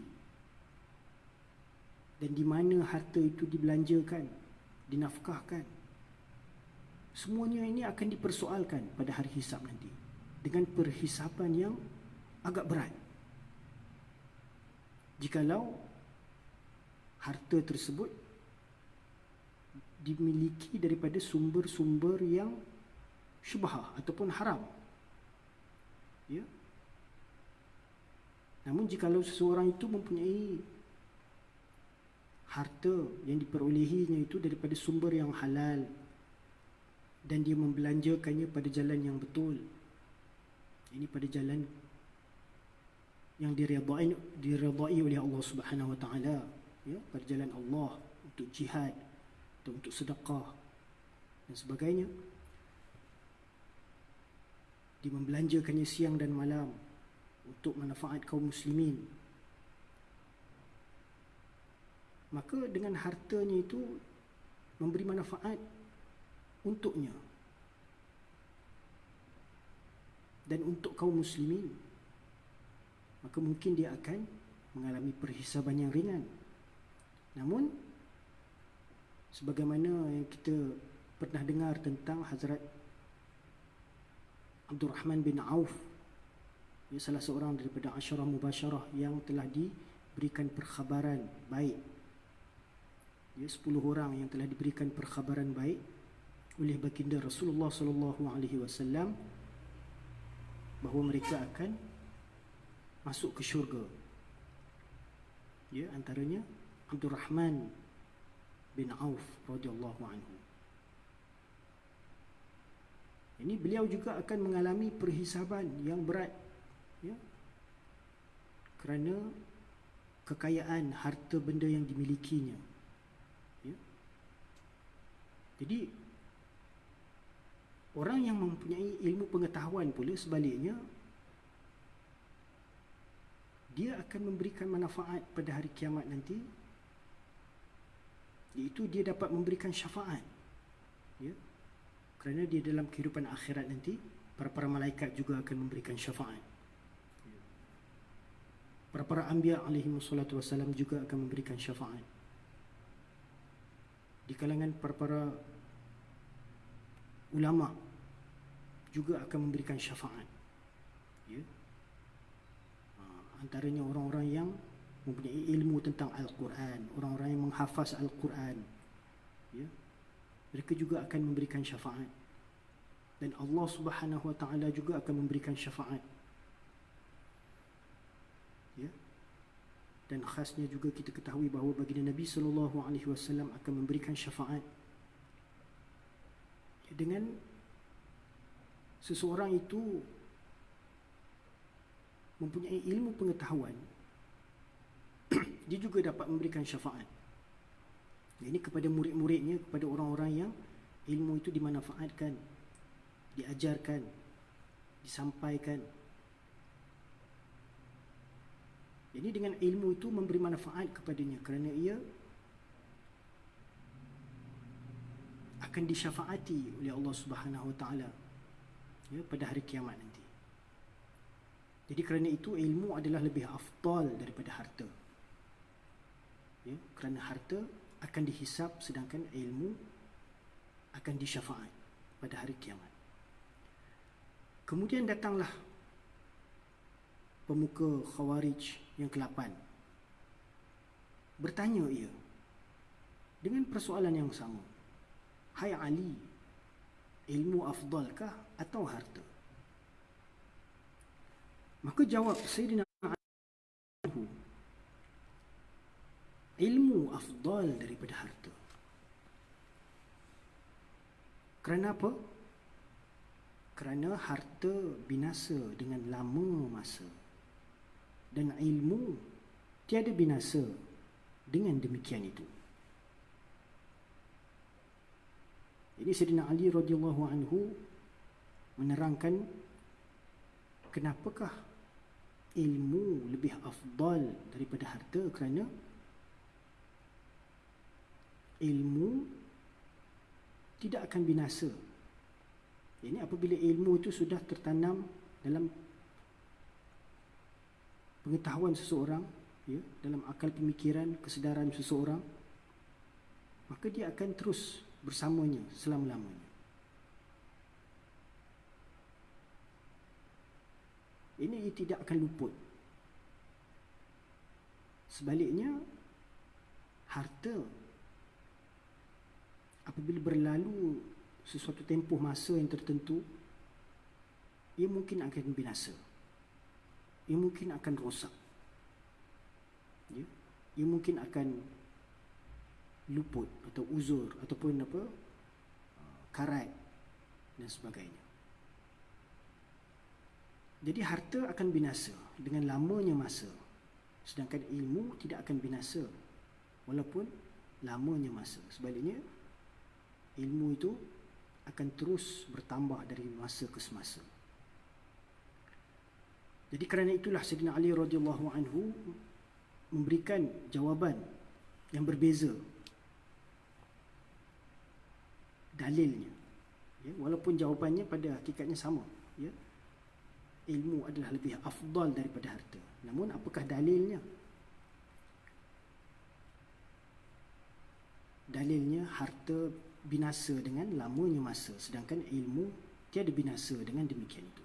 dan di mana harta itu dibelanjakan, dinafkahkan. Semuanya ini akan dipersoalkan pada hari hisab nanti, dengan perhisaban yang agak berat. Jikalau harta tersebut dimiliki daripada sumber-sumber yang syubhah ataupun haram, ya. Namun jikalau seseorang itu mempunyai harta yang diperolehinya itu daripada sumber yang halal, dan dia membelanjakannya pada jalan yang betul, ini pada jalan yang diredai oleh Allah Subhanahu wa taala, ya, pada jalan Allah, untuk jihad atau untuk sedekah dan sebagainya. Dia membelanjakannya siang dan malam untuk manfaat kaum muslimin. Maka dengan hartanya itu memberi manfaat untuknya dan untuk kaum muslimin, maka mungkin dia akan mengalami perhisaban yang ringan. Namun sebagaimana yang kita pernah dengar tentang Hazrat Abdul Rahman bin Auf, ya, salah seorang daripada Asyarah Mubasyarah yang telah diberikan perkhabaran baik, ya, 10 orang yang telah diberikan perkhabaran baik oleh baginda Rasulullah sallallahu alaihi wasallam bahawa mereka akan masuk ke syurga. Ya, antaranya Abdul Rahman bin Auf radhiyallahu anhu. Ini beliau juga akan mengalami perhisaban yang berat, ya, kerana kekayaan harta benda yang dimilikinya, ya. Jadi orang yang mempunyai ilmu pengetahuan pula sebaliknya, dia akan memberikan manfaat pada hari kiamat nanti, iaitu dia dapat memberikan syafaat, ya, kerana dia dalam kehidupan akhirat nanti para malaikat juga akan memberikan syafaat. Para anbiya alaihi wassalatu wassalam juga akan memberikan syafaat. Di kalangan para ulama juga akan memberikan syafaat, ya. Antaranya orang-orang yang mempunyai ilmu tentang Al-Quran, orang-orang yang menghafaz Al-Quran, ya, mereka juga akan memberikan syafaat, dan Allah Subhanahu wa taala juga akan memberikan syafaat, ya. Dan khasnya juga kita ketahui bahawa baginda Nabi sallallahu alaihi wasallam akan memberikan syafaat, ya, dengan seseorang itu mempunyai ilmu pengetahuan, dia juga dapat memberikan syafaat. Ini kepada murid-muridnya, kepada orang-orang yang ilmu itu dimanfaatkan, diajarkan, disampaikan. Jadi dengan ilmu itu memberi manfaat kepadanya, kerana ia akan disyafaati oleh Allah Subhanahu wa taala, ya, pada hari kiamat nanti. Jadi kerana itu ilmu adalah lebih afdal daripada harta, ya, kerana harta akan dihisap sedangkan ilmu akan disyafaat pada hari kiamat. Kemudian datanglah pemuka Khawarij yang ke-8. Bertanya ia dengan persoalan yang sama. Hai Ali, ilmu afdalkah atau harta? Maka jawab Sayyidina Ali, ilmu afdal daripada harta. Kerana apa? Kerana harta binasa dengan lama masa, dan ilmu tiada binasa dengan demikian itu. Jadi Sayyidina Ali radhiyallahu anhu menerangkan kenapakah ilmu lebih afdal daripada harta. Kerana ilmu tidak akan binasa. Ini apabila ilmu itu sudah tertanam dalam pengetahuan seseorang, ya, dalam akal pemikiran, kesedaran seseorang, maka dia akan terus bersamanya selama-lamanya. Ini tidak akan luput. Sebaliknya, harta apabila berlalu sesuatu tempoh masa yang tertentu, ia mungkin akan binasa, ia mungkin akan rosak, ya? Ia mungkin akan luput atau uzur ataupun karat dan sebagainya. Jadi harta akan binasa dengan lamanya masa, sedangkan ilmu tidak akan binasa walaupun lamanya masa. Sebaliknya, ilmu itu akan terus bertambah dari masa ke semasa. Jadi kerana itulah Sayyidina Ali radhiyallahu anhu memberikan jawapan yang berbeza dalilnya, ya, walaupun jawapannya pada hakikatnya sama, ya. Ilmu adalah lebih afdal daripada harta. Namun apakah dalilnya? Dalilnya harta binasa dengan lamanya masa, sedangkan ilmu tiada binasa dengan demikian itu.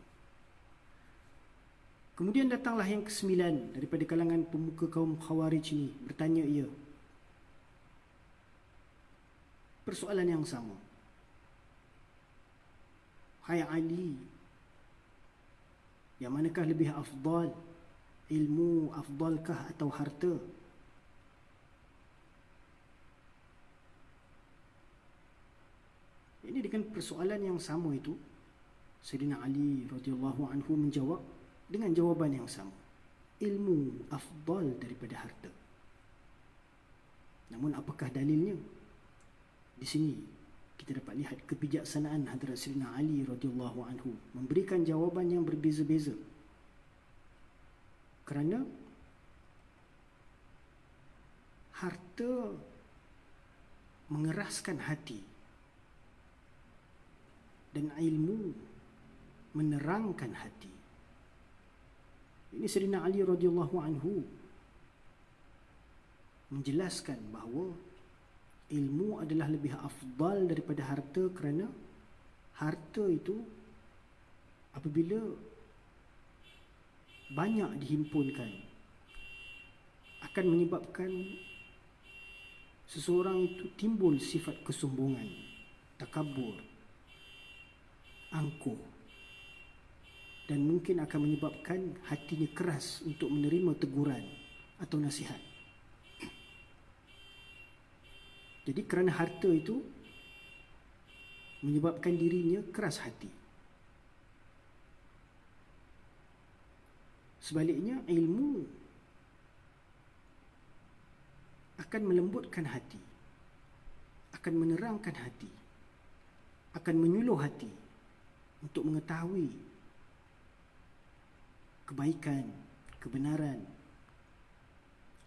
Kemudian datanglah yang ke-9 daripada kalangan pemuka kaum Khawarij ini. Bertanya ia persoalan yang sama. Hai Ali, yang manakah lebih afdal? Ilmu afdalkah atau harta? Ini dengan persoalan yang sama itu, Sayyidina Ali radhiyallahu anhu menjawab dengan jawapan yang sama. Ilmu afdal daripada harta. Namun apakah dalilnya? Di sini kita dapat lihat kebijaksanaan Hadrat Sayyidina Ali radhiyallahu anhu memberikan jawapan yang berbeza-beza. Kerana harta mengeraskan hati dan ilmu menerangkan hati. Ini Sayyidina Ali radhiyallahu anhu menjelaskan bahawa ilmu adalah lebih afdal daripada harta, kerana harta itu apabila banyak dihimpunkan akan menyebabkan seseorang itu timbul sifat kesombongan, takabur, angkuh, dan mungkin akan menyebabkan hatinya keras untuk menerima teguran atau nasihat. Jadi kerana harta itu menyebabkan dirinya keras hati. Sebaliknya, ilmu akan melembutkan hati, akan menerangkan hati, akan menyuluh hati untuk mengetahui kebaikan, kebenaran,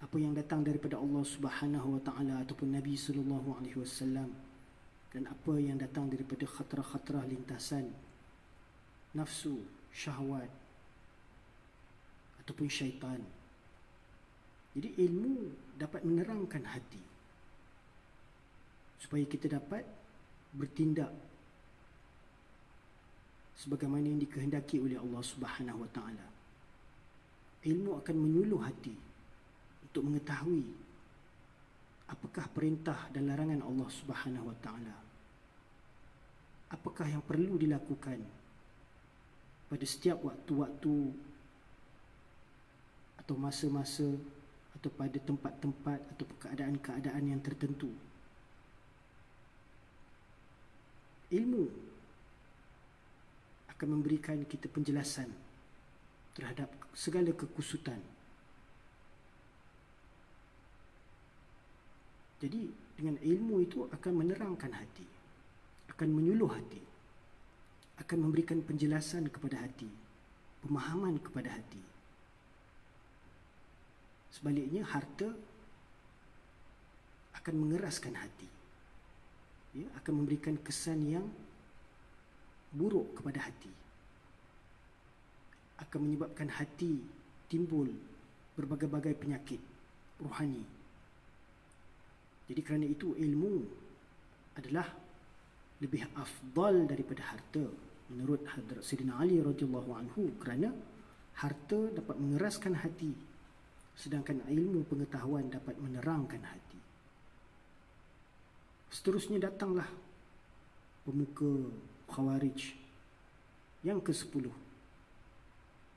apa yang datang daripada Allah Subhanahu wa taala ataupun Nabi sallallahu alaihi wasallam, dan apa yang datang daripada khatrah-khatrah lintasan nafsu, syahwat ataupun syaitan. Jadi ilmu dapat menerangkan hati supaya kita dapat bertindak sebagaimana yang dikehendaki oleh Allah Subhanahu wa taala. Ilmu akan menyuluh hati untuk mengetahui apakah perintah dan larangan Allah Subhanahu wa taala, apakah yang perlu dilakukan pada setiap waktu-waktu atau masa-masa atau pada tempat-tempat atau keadaan-keadaan yang tertentu. Ilmu akan memberikan kita penjelasan terhadap segala kekusutan. Jadi dengan ilmu itu akan menerangkan hati, akan menyuluh hati, akan memberikan penjelasan kepada hati, pemahaman kepada hati. Sebaliknya, harta akan mengeraskan hati, ya, akan memberikan kesan yang buruk kepada hati, akan menyebabkan hati timbul berbagai-bagai penyakit rohani. Jadi kerana itu ilmu adalah lebih afdal daripada harta menurut Hadrat Sayyidina Ali radhiyallahu anhu, kerana harta dapat mengeraskan hati, sedangkan ilmu pengetahuan dapat menerangkan hati. Seterusnya datanglah pemuka Khawarij yang ke-10,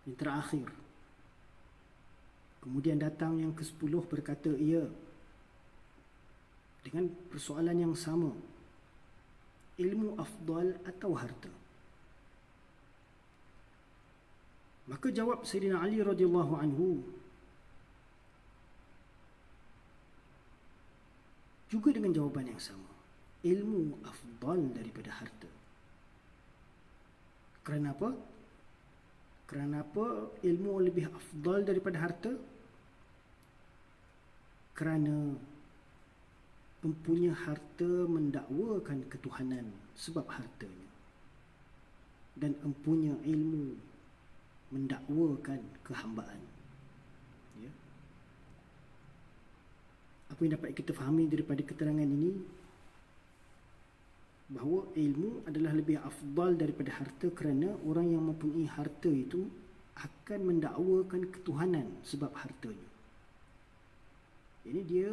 yang terakhir. Kemudian datang yang ke-10 berkata ia dengan persoalan yang sama, ilmu afdal atau harta? Maka jawab Sayyidina Ali radhiyallahu anhu juga dengan jawapan yang sama, ilmu afdal daripada harta. Kerana apa? Kerana apa ilmu lebih afdal daripada harta? Kerana empunya harta mendakwakan ketuhanan sebab hartanya, dan empunya ilmu mendakwakan kehambaan. Ya. Apa yang dapat kita fahami daripada keterangan ini? Bahawa ilmu adalah lebih afdal daripada harta, kerana orang yang mempunyai harta itu akan mendakwakan ketuhanan sebab hartanya. Ini dia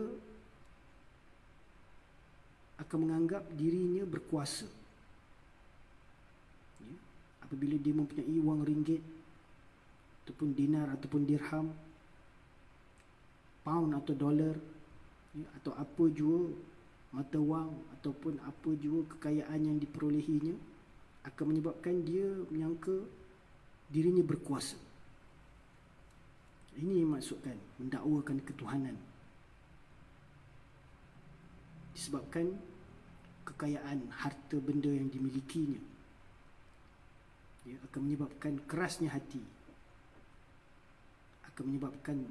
akan menganggap dirinya berkuasa. Ya. Apabila dia mempunyai wang ringgit ataupun dinar ataupun dirham, pound atau dolar, ya, atau apa jua mata wang ataupun apa jua kekayaan yang diperolehinya, akan menyebabkan dia menyangka dirinya berkuasa. Ini yang maksudkan mendakwakan ketuhanan, disebabkan kekayaan harta benda yang dimilikinya, ya, akan menyebabkan kerasnya hati, akan menyebabkan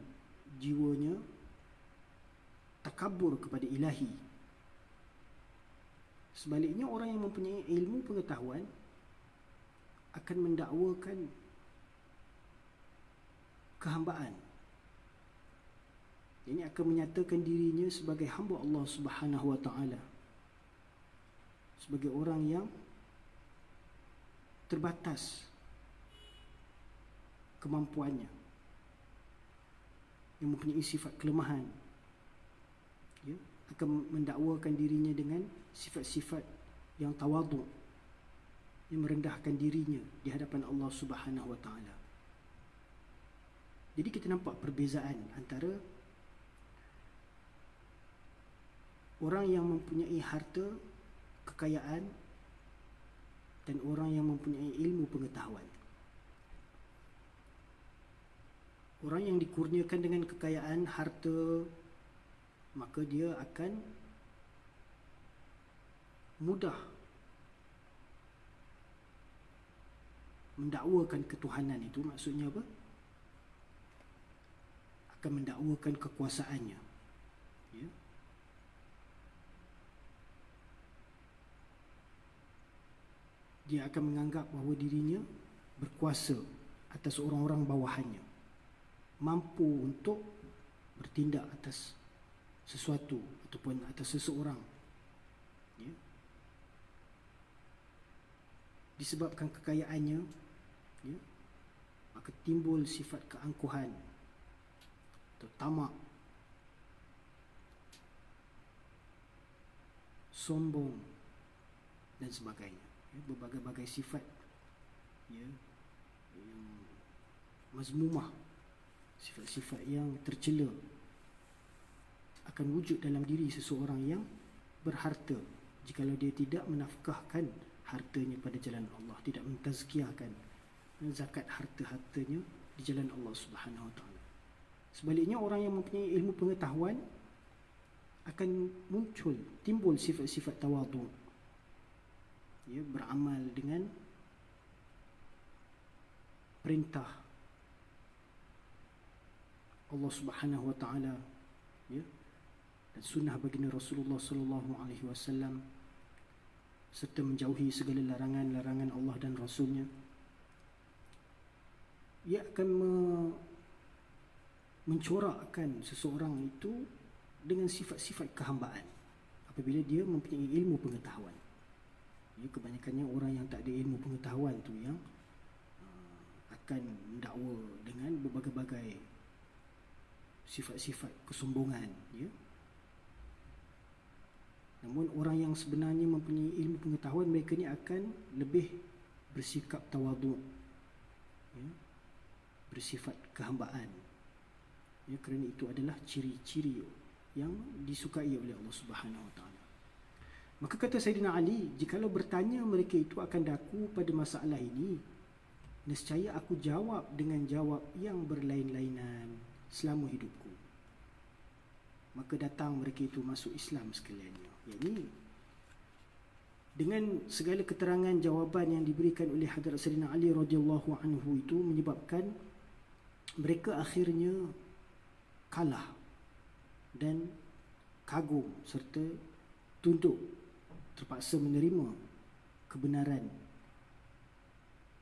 jiwanya takabur kepada ilahi. Sebaliknya, orang yang mempunyai ilmu pengetahuan akan mendakwakan kehambaan. Ini akan menyatakan dirinya sebagai hamba Allah Subhanahu wa taala, sebagai orang yang terbatas kemampuannya, yang mempunyai sifat kelemahan, ya, akan mendakwakan dirinya dengan sifat-sifat yang tawadhu, yang merendahkan dirinya di hadapan Allah Subhanahu wa taala. Jadi kita nampak perbezaan antara orang yang mempunyai harta, kekayaan, dan orang yang mempunyai ilmu pengetahuan. Orang yang dikurniakan dengan kekayaan, harta, maka dia akan mudah mendakwakan ketuhanan. Itu maksudnya apa? Akan mendakwakan kekuasaannya, ya. Dia akan menganggap bahawa dirinya berkuasa atas orang-orang bawahannya, mampu untuk bertindak atas sesuatu ataupun atas seseorang, ya. Disebabkan kekayaannya, ya, maka timbul sifat keangkuhan atau tamak, sombong dan sebagainya. ya, berbagai-bagai sifat, ya, yang mazmumah, sifat-sifat yang tercela akan wujud dalam diri seseorang yang berharta jikalau dia tidak menafkahkan hartanya pada jalan Allah, tidak mentazkiyahkan zakat harta-hartanya di jalan Allah Subhanahu Wa Taala. Sebaliknya, orang yang mempunyai ilmu pengetahuan akan timbul sifat-sifat tawadhu, ya, beramal dengan perintah Allah Subhanahu Wa Taala, ya, dan sunnah baginda Rasulullah sallallahu alaihi wasallam, serta menjauhi segala larangan-larangan Allah dan Rasulnya. Ia akan mencorakkan seseorang itu dengan sifat-sifat kehambaan apabila dia mempunyai ilmu pengetahuan. Ya, kebanyakannya orang yang tak ada ilmu pengetahuan tu yang akan mendakwa dengan berbagai-bagai sifat-sifat kesombongan, ya. Namun orang yang sebenarnya mempunyai ilmu pengetahuan, mereka ni akan lebih bersikap tawadhu, ya, bersifat kehambaan, ya, kerana itu adalah ciri-ciri yang disukai oleh Allah Subhanahu Wa Taala. Maka kata Sayyidina Ali, jikalau bertanya mereka itu akan daku pada masalah ini, nescaya aku jawab dengan jawab yang berlain-lainan selama hidupku. Maka datang mereka itu masuk Islam sekaliannya. Yakni dengan segala keterangan jawaban yang diberikan oleh Hadrat Sayyidina Ali radhiyallahu anhu itu menyebabkan mereka akhirnya kalah dan kagum serta tunduk, terpaksa menerima kebenaran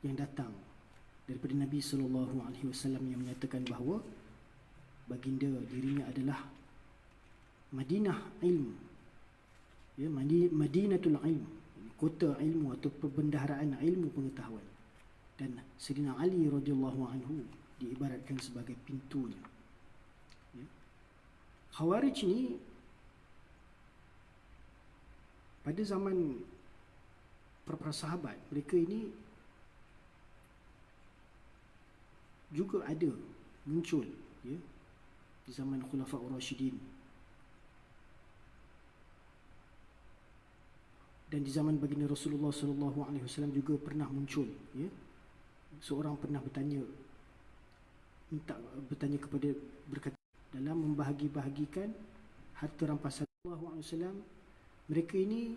yang datang daripada Nabi sallallahu alaihi wasallam yang menyatakan bahawa baginda dirinya adalah Madinah ilmu, ya, Madinatul ilm, kota ilmu atau perbendaharaan ilmu pengetahuan, dan Sayyidina Ali radhiyallahu anhu diibaratkan sebagai pintunya, ya. Khawarij ni pada zaman para sahabat, mereka ini juga ada muncul, ya, di zaman Khulafaur Rasyidin, dan di zaman baginda Rasulullah sallallahu alaihi wasallam juga pernah muncul, ya. Seorang pernah bertanya kepada, berkata, dalam membahagi-bahagikan harta rampasan Rasulullah SAW, mereka ini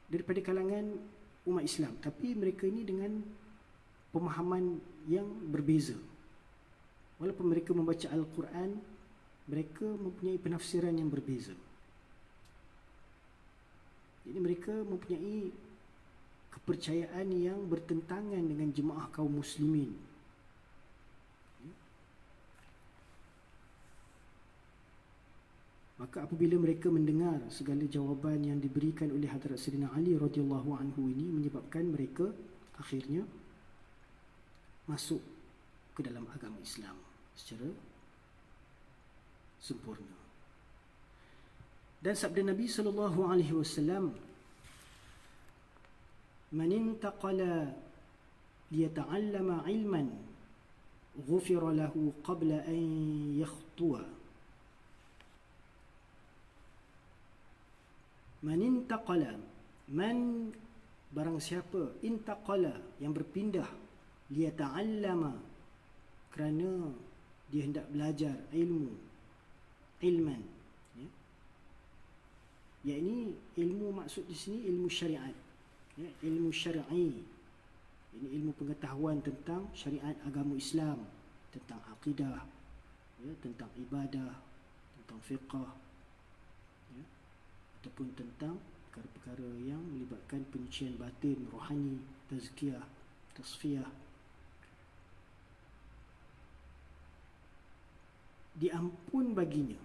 daripada kalangan umat Islam, tapi mereka ini dengan pemahaman yang berbeza. Walaupun mereka membaca Al-Quran, mereka mempunyai penafsiran yang berbeza. Jadi mereka mempunyai kepercayaan yang bertentangan dengan jemaah kaum muslimin. Maka apabila mereka mendengar segala jawaban yang diberikan oleh Hadrat Sayyidina Ali radhiyallahu anhu ini, menyebabkan mereka akhirnya masuk ke dalam agama Islam secara sempurna. Dan sabda Nabi sallallahu alaihi wasallam, "Man intaqala liyata'allama 'ilman, ghufira lahu qabla an yakhtuwa." Man intaqala, man barang siapa, intaqala yang berpindah, liyata'allama kerana dia hendak belajar ilmu, ilman, ya. Yakni ilmu maksud di sini ilmu syariat, ya, ilmu syar'i. Ini ilmu pengetahuan tentang syariat agama Islam, tentang akidah, ya, tentang ibadah, tentang fiqh, ya, ataupun tentang perkara-perkara yang melibatkan penyucian batin, rohani, tazkiyah, tasfiyah. Diampun baginya.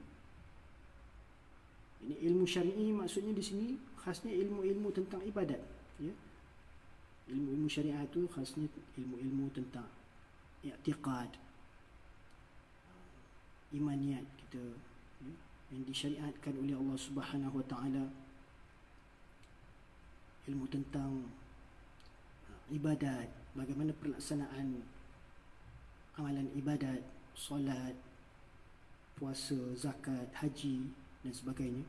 Ini ilmu syar'i maksudnya di sini khasnya ilmu-ilmu tentang ibadat, ya. Ilmu-ilmu syariat itu khasnya ilmu-ilmu tentang i'tiqad, imaniyat kita, ya, yang disyariatkan oleh Allah Subhanahu Wa Taala. ilmu tentang ibadat, bagaimana pelaksanaan amalan ibadat, solat, puasa, zakat, haji dan sebagainya.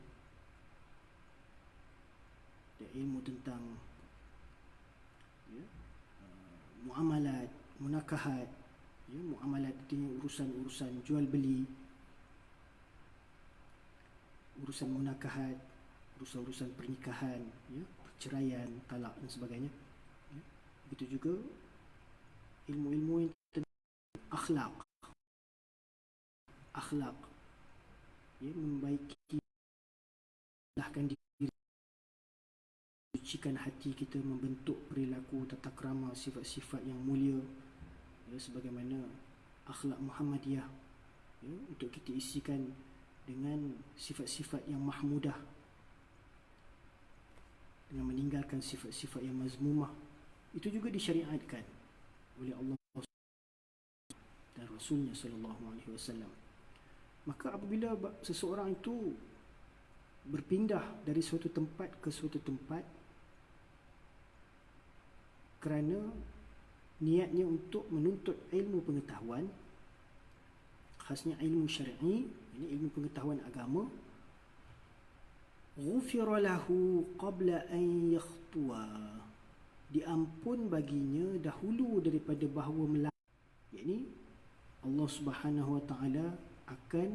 Dan ilmu tentang muamalat, munakahat, muamalat artinya urusan-urusan jual beli, urusan munakahat, urusan-urusan pernikahan, perceraian, talak dan sebagainya. Begitu juga ilmu-ilmu yang tentang akhlak, membaiki, lahkan diri, sucikan hati kita, membentuk perilaku, tata krama, sifat-sifat yang mulia, sebagaimana akhlak Muhammadiyah, untuk kita isikan dengan sifat-sifat yang mahmudah, dengan meninggalkan sifat-sifat yang mazmumah. Itu juga disyariatkan oleh Allah dan Rasulnya SAW. Maka apabila seseorang itu berpindah dari suatu tempat ke suatu tempat kerana niatnya untuk menuntut ilmu pengetahuan, khasnya ilmu syar'i, ini ilmu pengetahuan agama, ghufira lahu qabla an yakhtuwa, diampun baginya dahulu daripada bahawa melangkah. Yakni Allah Subhanahu wa taala akan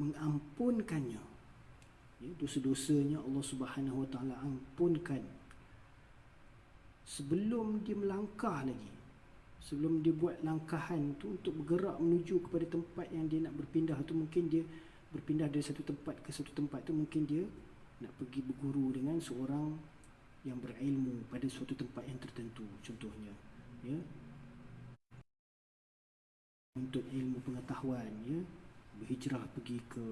mengampunkannya, dosa-dosanya Allah Subhanahu wa taala ampunkan sebelum dia melangkah lagi, sebelum dia buat langkahan tu untuk bergerak menuju kepada tempat yang dia nak berpindah tu. Mungkin dia berpindah dari satu tempat ke satu tempat tu, mungkin dia nak pergi berguru dengan seorang yang berilmu pada suatu tempat yang tertentu, contohnya untuk ilmu pengetahuan, berhijrah pergi ke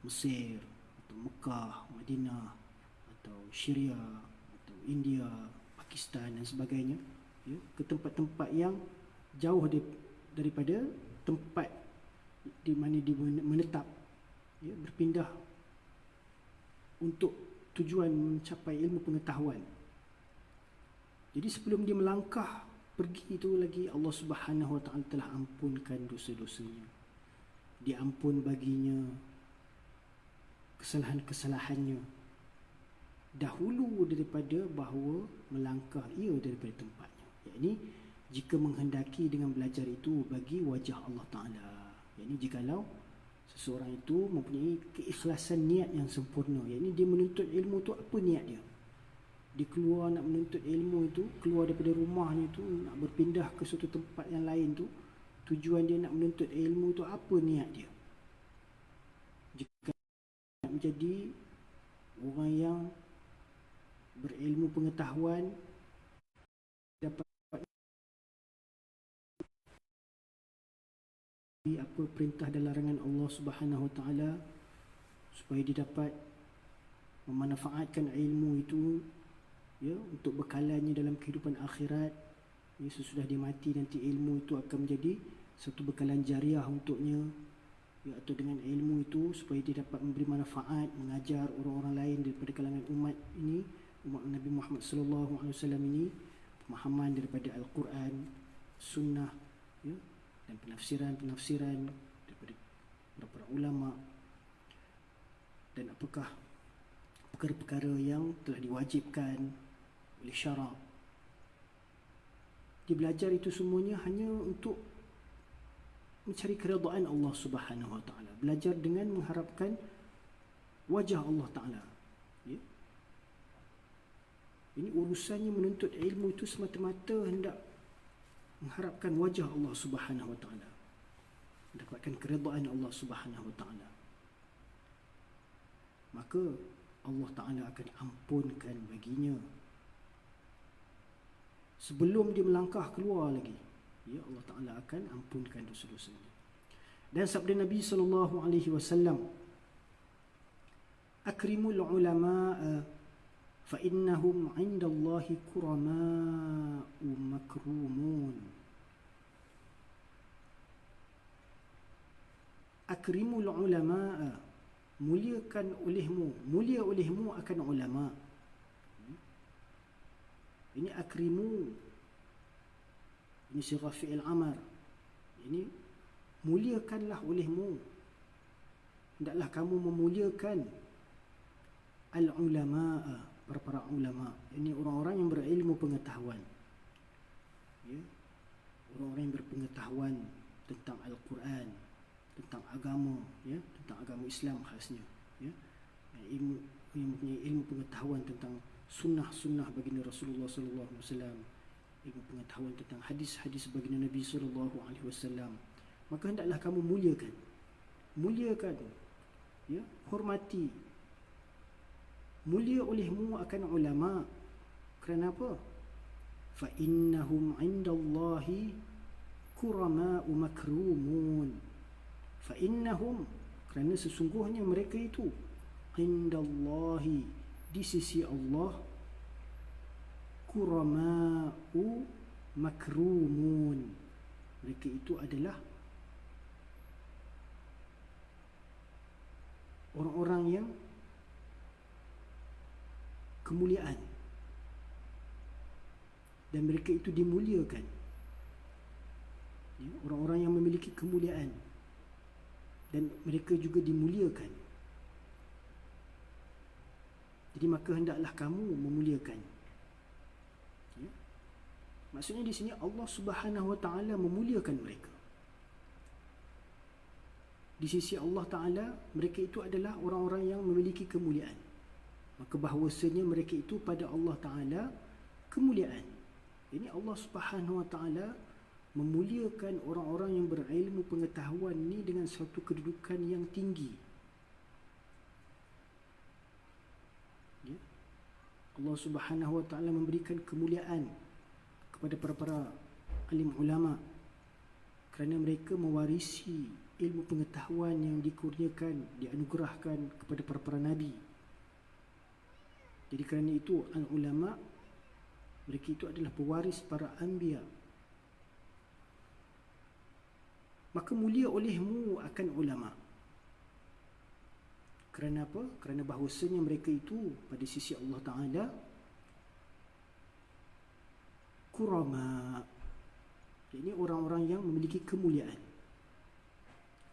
Mesir atau Mekah, Madinah atau Syria atau India, Pakistan dan sebagainya, ke tempat-tempat yang jauh daripada tempat di mana dia menetap, berpindah untuk tujuan mencapai ilmu pengetahuan. Jadi sebelum dia melangkah pergi itu lagi, Allah Subhanahu wa taala telah ampunkan dosa-dosanya, diampun baginya kesalahan-kesalahannya dahulu daripada bahawa melangkah ia daripada tempatnya. Yakni jika menghendaki dengan belajar itu bagi wajah Allah Ta'ala, yakni jikalau seseorang itu mempunyai keikhlasan niat yang sempurna, yakni dia menuntut ilmu tu, apa niat dia? Dia keluar nak menuntut ilmu itu, keluar daripada rumahnya tu, nak berpindah ke suatu tempat yang lain tu, tujuan dia nak menuntut ilmu tu, apa niat dia? Jika nak menjadi orang yang berilmu pengetahuan, dapat apa perintah dan larangan Allah Subhanahu wa taala, supaya dia dapat memanfaatkan ilmu itu untuk bekalannya dalam kehidupan akhirat. Sesudah dia mati nanti ilmu itu akan menjadi satu bekalan jariah untuknya, atau dengan ilmu itu supaya dia dapat memberi manfaat, mengajar orang-orang lain daripada kalangan umat ini, umat Nabi Muhammad SAW ini, pemahaman daripada Al-Quran, Sunnah, dan penafsiran daripada para ulama, dan apakah perkara-perkara yang telah diwajibkan oleh syarak. Dia belajar itu semuanya hanya untuk mencari keredaan Allah Subhanahu wa taala, belajar dengan mengharapkan wajah Allah Ta'ala. Ini urusannya menuntut ilmu itu semata-mata hendak mengharapkan wajah Allah Subhanahu wa taala, mendapatkan keredaan Allah Subhanahu wa taala. Maka Allah Ta'ala akan ampunkan baginya sebelum dia melangkah keluar lagi. Allah Ta'ala akan ampunkan dosa-dosanya. Dan sabda Nabi SAW, akrimul ulama'a fa innahum 'indallahi kurama'u makrumun. Akrimul ulama'a, mulia olehmu akan ulama. Ini akrimu, ini sirah fi'il amar, ini muliakanlah olehmu, hendaklah kamu memuliakan al-ulama'a, para ulama. Ini orang-orang yang berilmu pengetahuan, ya, orang-orang yang berpengetahuan tentang Al-Quran, tentang agama, ya, tentang agama Islam khasnya, ya, ilmu yang mempunyai ilmu pengetahuan tentang sunnah-sunnah baginda Rasulullah sallallahu alaihi wasallam, ilmu pengetahuan tentang hadis-hadis baginda Nabi sallallahu alaihi wasallam. Maka hendaklah kamu muliakan, ya, hormati, mulia olehmu akan ulama. Kerana apa? Fa innahum 'indallahi kurama'u makrumun. Fa innahum, kerana sesungguhnya mereka itu, 'indallahi, di sisi Allah, kurama'u makrumun, mereka itu adalah orang-orang yang kemuliaan, dan mereka itu dimuliakan, ya, orang-orang yang memiliki kemuliaan dan mereka juga dimuliakan. Jadi maka hendaklah kamu memuliakan, ya. Maksudnya di sini Allah Subhanahu wa taala memuliakan mereka. Di sisi Allah Taala mereka itu adalah orang-orang yang memiliki kemuliaan. Maka bahawasanya mereka itu pada Allah Taala kemuliaan. Ini Allah Subhanahu wa taala memuliakan orang-orang yang berilmu pengetahuan ini dengan suatu kedudukan yang tinggi. Ya. Allah Subhanahu wa taala memberikan kemuliaan kepada para alim ulama kerana mereka mewarisi ilmu pengetahuan yang dikurniakan, dianugerahkan kepada para nabi. Jadi kerana itu al-ulama, mereka itu adalah pewaris para anbiya. Maka mulia olehmu akan ulama. Kerana apa? Kerana bahawasanya mereka itu pada sisi Allah Ta'ala kurama. Ini orang-orang yang memiliki kemuliaan,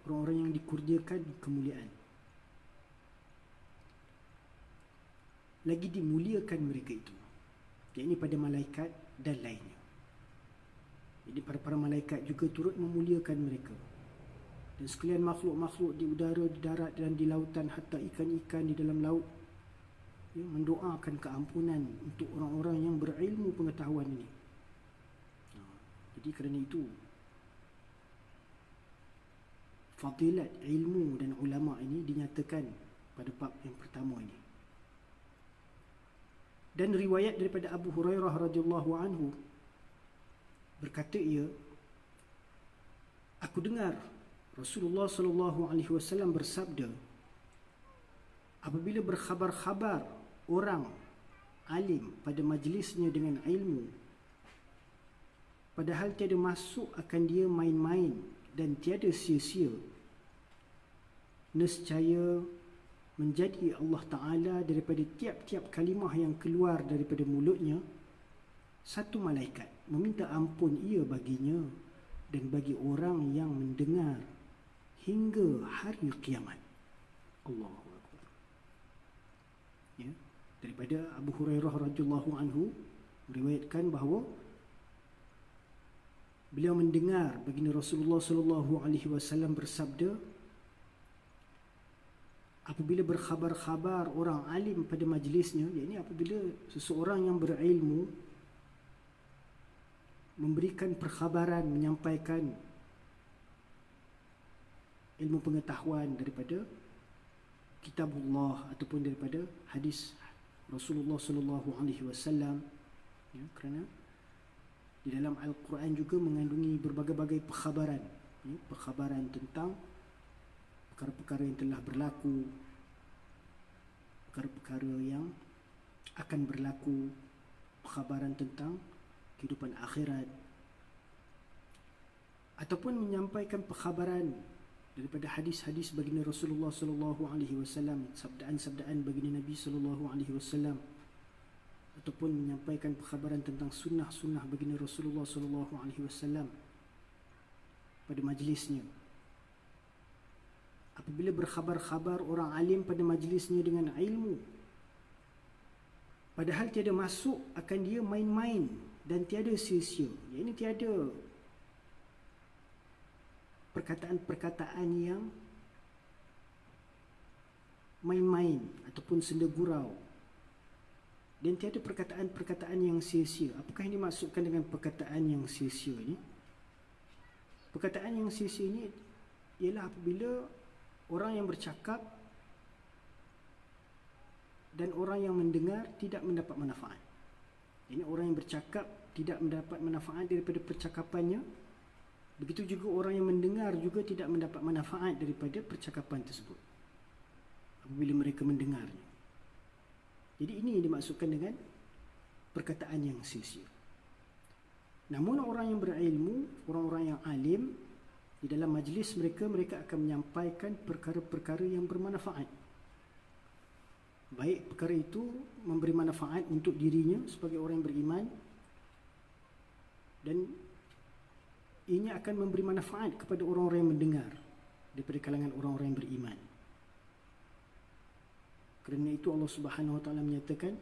orang-orang yang dikurniakan kemuliaan. Lagi dimuliakan mereka itu, yakni pada malaikat dan lainnya. Jadi para malaikat juga turut memuliakan mereka, dan sekalian makhluk-makhluk di udara, di darat dan di lautan, hatta ikan-ikan di dalam laut, ya, mendoakan keampunan untuk orang-orang yang berilmu pengetahuan ini. Jadi kerana itu fadilat ilmu dan ulama ini dinyatakan pada bab yang pertama ini. Dan riwayat daripada Abu Hurairah radhiyallahu anhu, berkata ia, aku dengar Rasulullah sallallahu alaihi wasallam bersabda, apabila berkhabar-khabar orang alim pada majlisnya dengan ilmu, padahal tiada masuk akan dia main-main dan tiada sia-sia, nescaya menjadi Allah Ta'ala daripada tiap-tiap kalimah yang keluar daripada mulutnya satu malaikat meminta ampun ia baginya dan bagi orang yang mendengar hingga hari kiamat. Allahu Akbar. Ya, daripada Abu Hurairah radhiyallahu anhu meriwayatkan bahawa beliau mendengar baginda Rasulullah sallallahu alaihi wasallam bersabda, apabila berkhabar-khabar orang alim pada majlisnya, yakni apabila seseorang yang berilmu memberikan perkhabaran, menyampaikan ilmu pengetahuan daripada kitabullah ataupun daripada hadis Rasulullah sallallahu alaihi wasallam, ya, kerana di dalam Al-Quran juga mengandungi berbagai-bagai perkhabaran, ya, perkhabaran tentang perkara-perkara yang telah berlaku, perkara-perkara yang akan berlaku, perkhabaran tentang kehidupan akhirat, ataupun menyampaikan perkhabaran daripada hadis-hadis baginda Rasulullah sallallahu alaihi wasallam, sabdaan-sabdaan baginda Nabi sallallahu alaihi wasallam, ataupun menyampaikan perkhabaran tentang sunnah-sunnah baginda Rasulullah sallallahu alaihi wasallam pada majlisnya. Apabila berkhabar-khabar orang alim pada majlisnya dengan ilmu, padahal tiada masuk akan dia main-main dan tiada sia-sia. Ini tiada perkataan-perkataan yang main-main ataupun senda gurau, dan tiada perkataan-perkataan yang sia-sia. Apakah yang dimaksudkan dengan perkataan yang sia-sia ini? Perkataan yang sia-sia ini ialah apabila orang yang bercakap dan orang yang mendengar tidak mendapat manfaat. Ini orang yang bercakap tidak mendapat manfaat daripada percakapannya. Begitu juga orang yang mendengar juga tidak mendapat manfaat daripada percakapan tersebut apabila mereka mendengarnya. Jadi ini yang dimaksudkan dengan perkataan yang sia-sia. Namun orang yang berilmu, orang-orang yang alim, di dalam majlis mereka, mereka akan menyampaikan perkara-perkara yang bermanfaat. Baik perkara itu memberi manfaat untuk dirinya sebagai orang yang beriman, dan ianya akan memberi manfaat kepada orang-orang yang mendengar daripada kalangan orang-orang yang beriman. Kerana itu Allah Subhanahu wa taala menyatakan,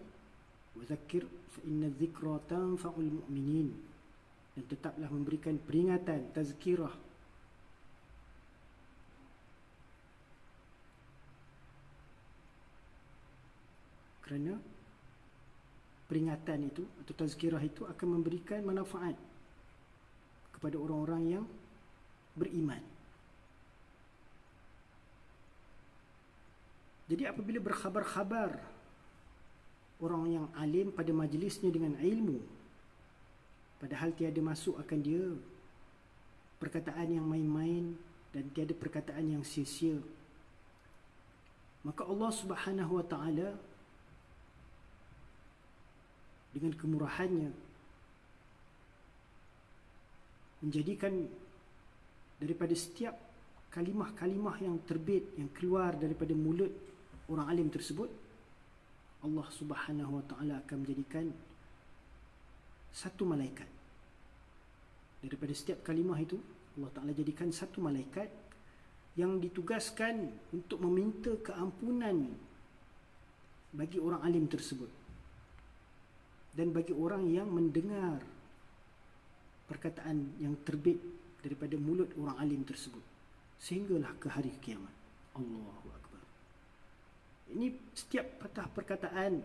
"Wa dzakkir fa inna dzikra tanfa'ul mu'minin." Dan tetaplah memberikan peringatan, tazkirah. Kerana peringatan itu atau tazkirah itu akan memberikan manfaat kepada orang-orang yang beriman. Jadi apabila berkhabar-khabar orang yang alim pada majlisnya dengan ilmu, padahal tiada masuk akan dia perkataan yang main-main dan tiada perkataan yang sia-sia, maka Allah Subhanahu wa taala dengan kemurahannya menjadikan daripada setiap kalimah-kalimah yang terbit, yang keluar daripada mulut orang alim tersebut, Allah Subhanahu wa taala akan menjadikan satu malaikat. Daripada setiap kalimah itu, Allah Ta'ala jadikan satu malaikat yang ditugaskan untuk meminta keampunan bagi orang alim tersebut dan bagi orang yang mendengar perkataan yang terbit daripada mulut orang alim tersebut sehinggalah ke hari kiamat. Allahu Akbar. Ini setiap patah perkataan,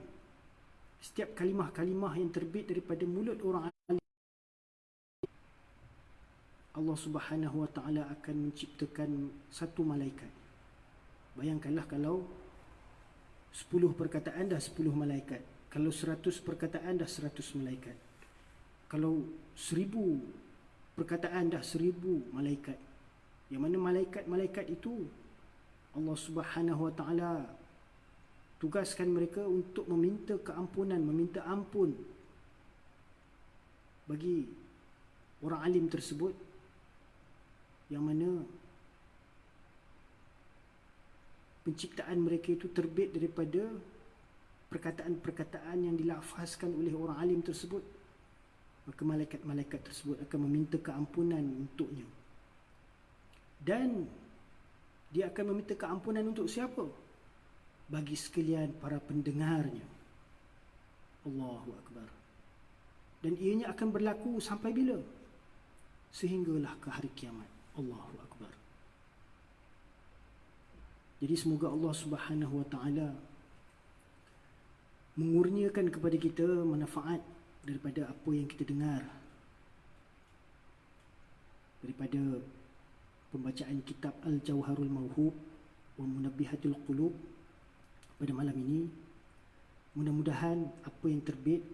setiap kalimah-kalimah yang terbit daripada mulut orang alim, Allah Subhanahu wa taala akan menciptakan satu malaikat. Bayangkanlah kalau 10 perkataan dah 10 malaikat. Kalau 100 perkataan dah 100 malaikat. Kalau 1000 perkataan dah 1000 malaikat. Yang mana malaikat-malaikat itu Allah Subhanahu wa taala tugaskan mereka untuk meminta keampunan, meminta ampun bagi orang alim tersebut, yang mana penciptaan mereka itu terbit daripada perkataan-perkataan yang dilafazkan oleh orang alim tersebut. Maka malaikat-malaikat tersebut akan meminta keampunan untuknya. Dan dia akan meminta keampunan untuk siapa? Bagi sekalian para pendengarnya. Allahu Akbar. Dan ianya akan berlaku sampai bila? Sehinggalah ke hari kiamat. Allahu Akbar. Jadi semoga Allah Subhanahu wa taala mengurniakan kepada kita manfaat daripada apa yang kita dengar, daripada pembacaan kitab Al-Jawharul Mawhub wa Munabbihatul Qulub pada malam ini. Mudah-mudahan apa yang terbit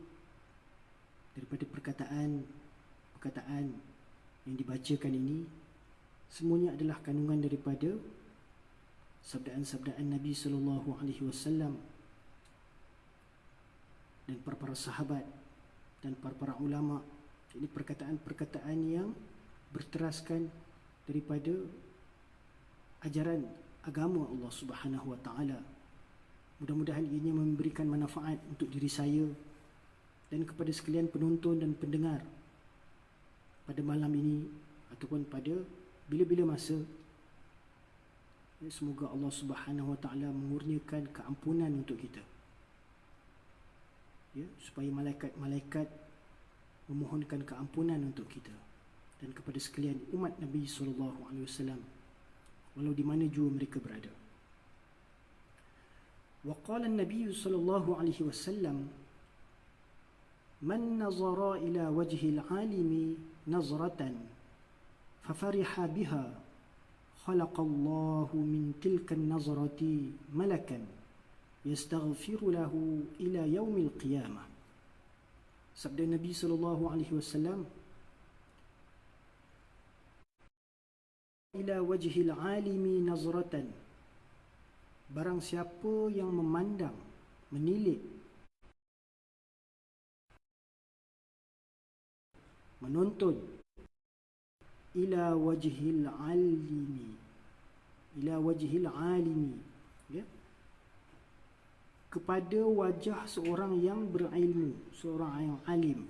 daripada perkataan yang dibacakan ini semuanya adalah kandungan daripada sabdaan-sabdaan Nabi sallallahu alaihi wasallam dan para sahabat dan para ulama. Ini perkataan-perkataan yang berteraskan daripada ajaran agama Allah Subhanahu wa taala. Mudah-mudahan ianya memberikan manfaat untuk diri saya dan kepada sekalian penonton dan pendengar pada malam ini ataupun pada bila-bila masa. Semoga Allah Subhanahu wa taala mengurniakan keampunan untuk kita. Supaya malaikat-malaikat memohonkan keampunan untuk kita dan kepada sekalian umat Nabi sallallahu alaihi wasallam walau di mana jua mereka berada. Wa qala an-nabiy sallallahu alaihi wasallam man nazara ila wajhi al-alimi nazratan fafariha biha khalaqallahu min tilka an-nazrati malakan yastaghfiru lahu ila yaumil qiyamah. Sabda Nabi sallallahu alaihi wasallam, ila wajhil alimi nazratan, barang siapa yang memandang, menilik, menonton, ila wajhil alimi, ya, kepada wajah seorang yang berilmu, seorang yang alim,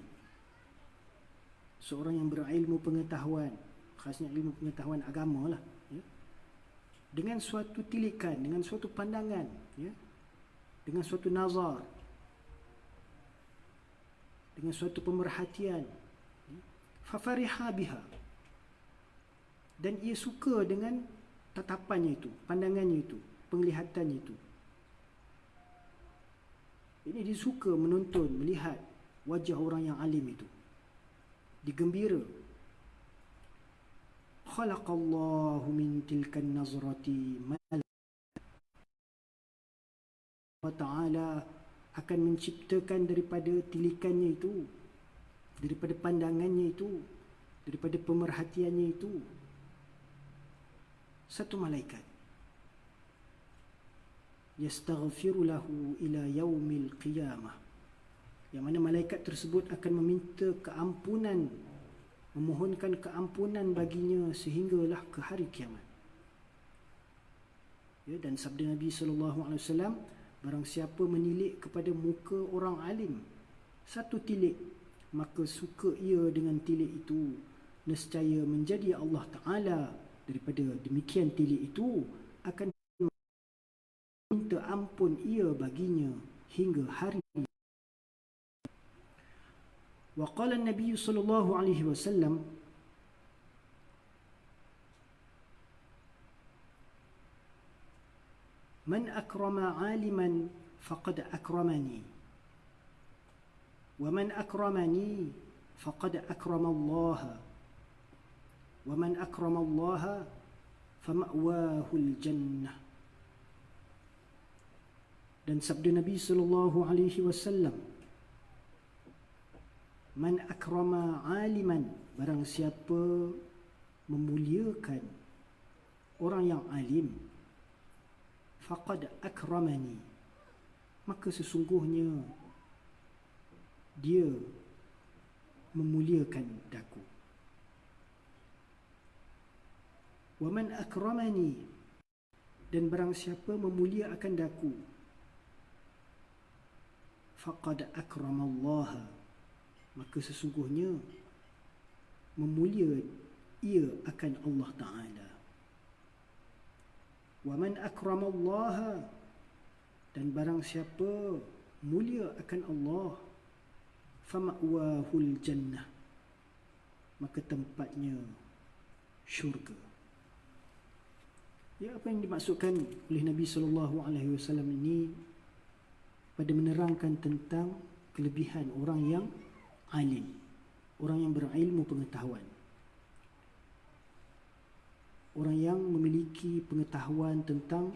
seorang yang berilmu pengetahuan, khasnya ilmu pengetahuan agama lah, ya, dengan suatu tilikan, dengan suatu pandangan, ya, dengan suatu nazar, dengan suatu pemerhatian, ya, fafariha biha, dan ia suka dengan tatapannya itu, pandangannya itu, penglihatannya itu. Ini dia suka menonton, melihat wajah orang yang alim itu, digembira. Khalaqallahu min tilkan nazrati malakan, Allah Ta'ala akan menciptakan daripada tilikannya itu, daripada pandangannya itu, daripada pemerhatiannya itu, satu malaikat, yastaghfiru lahu ila yaumil qiyamah, yang mana malaikat tersebut akan meminta keampunan, memohonkan keampunan baginya sehinggalah ke hari kiamat. Ya, dan sabda Nabi sallallahu alaihi wasallam, barang siapa menilik kepada muka orang alim satu tilik, maka suka ia dengan tilik itu, nescaya menjadi Allah Ta'ala daripada demikian tilik itu akan minta ampun ia baginya hingga hari. Wa qala an-nabiy sallallahu alaihi wasallam, man akrama 'aliman faqad akramani, wa man akramani faqad akrama Allah, wa man akrama Allah fama'wahu al-jannah. Dan sabda Nabi sallallahu alaihi wasallam, man akrama aliman, barang siapa memuliakan orang yang alim, faqad akramani, maka sesungguhnya dia memuliakan daku. Wa man akramani, dan barang siapa memuliakan daku, faqad akramallaha, maka sesungguhnya memulia ia akan Allah Ta'ala. Wa man akramallaha, dan barang siapa mulia akan Allah, fama'wahul jannah, maka tempatnya syurga. Ya, apa yang dimaksudkan oleh Nabi sallallahu alaihi wasallam ini pada menerangkan tentang kelebihan orang yang alim, orang yang berilmu pengetahuan, orang yang memiliki pengetahuan tentang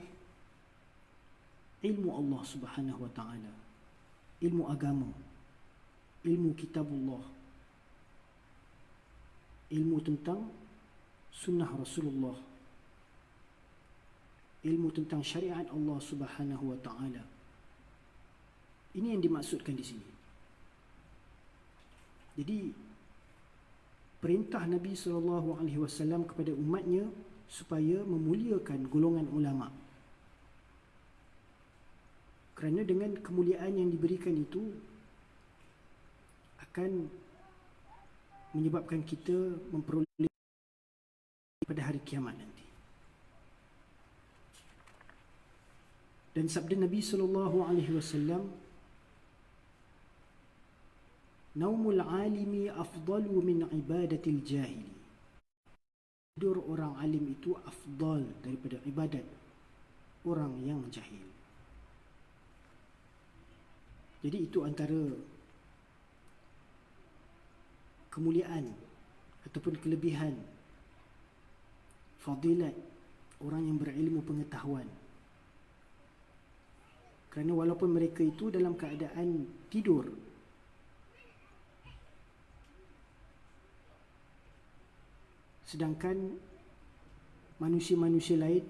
ilmu Allah Subhanahu wa ta'ala, ilmu agama, ilmu kitabullah, ilmu tentang sunnah Rasulullah, ilmu tentang syariat Allah Subhanahu wa ta'ala. Ini yang dimaksudkan di sini. Jadi perintah Nabi SAW kepada umatnya supaya memuliakan golongan ulama. Kerana dengan kemuliaan yang diberikan itu akan menyebabkan kita memperoleh pada hari kiamat nanti. Dan sabda Nabi SAW, naumul alimi afdalu min ibadatil jahili. Tidur orang alim itu afdal daripada ibadat orang yang jahil. Jadi itu antara kemuliaan ataupun kelebihan fadilat orang yang berilmu pengetahuan. Kerana walaupun mereka itu dalam keadaan tidur, sedangkan manusia-manusia lain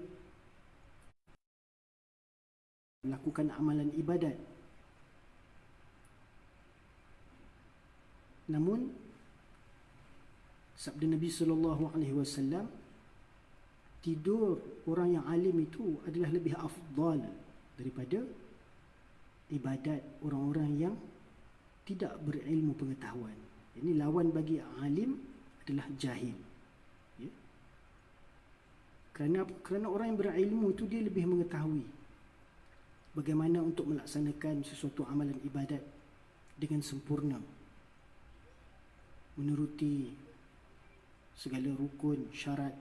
melakukan amalan ibadat, namun sabda Nabi SAW, tidur orang yang alim itu adalah lebih afdal daripada ibadat orang-orang yang tidak berilmu pengetahuan. Ini lawan bagi alim adalah jahil. Ya? Kerana orang yang berilmu itu dia lebih mengetahui bagaimana untuk melaksanakan sesuatu amalan ibadat dengan sempurna, menuruti segala rukun, syarat,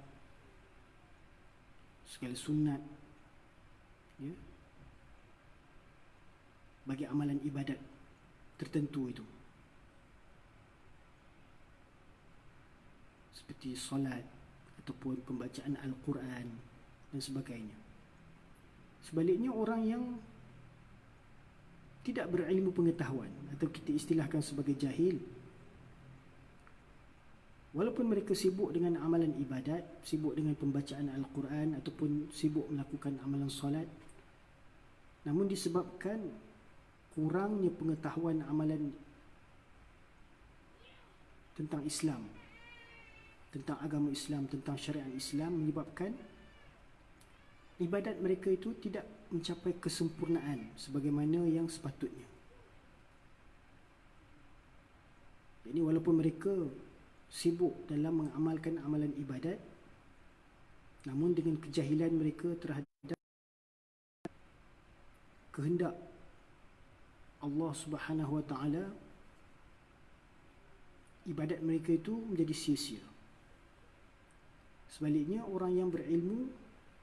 segala sunat, ya, bagi amalan ibadat tertentu itu, seperti solat ataupun pembacaan Al-Quran dan sebagainya. Sebaliknya orang yang tidak berilmu pengetahuan atau kita istilahkan sebagai jahil, walaupun mereka sibuk dengan amalan ibadat, sibuk dengan pembacaan Al-Quran ataupun sibuk melakukan amalan solat, namun disebabkan kurangnya pengetahuan amalan tentang Islam, tentang agama Islam, tentang syariat Islam, menyebabkan ibadat mereka itu tidak mencapai kesempurnaan sebagaimana yang sepatutnya. Jadi walaupun mereka sibuk dalam mengamalkan amalan ibadat, namun dengan kejahilan mereka terhadap kehendak Allah Subhanahu wa taala, ibadat mereka itu menjadi sia-sia. Sebaliknya orang yang berilmu,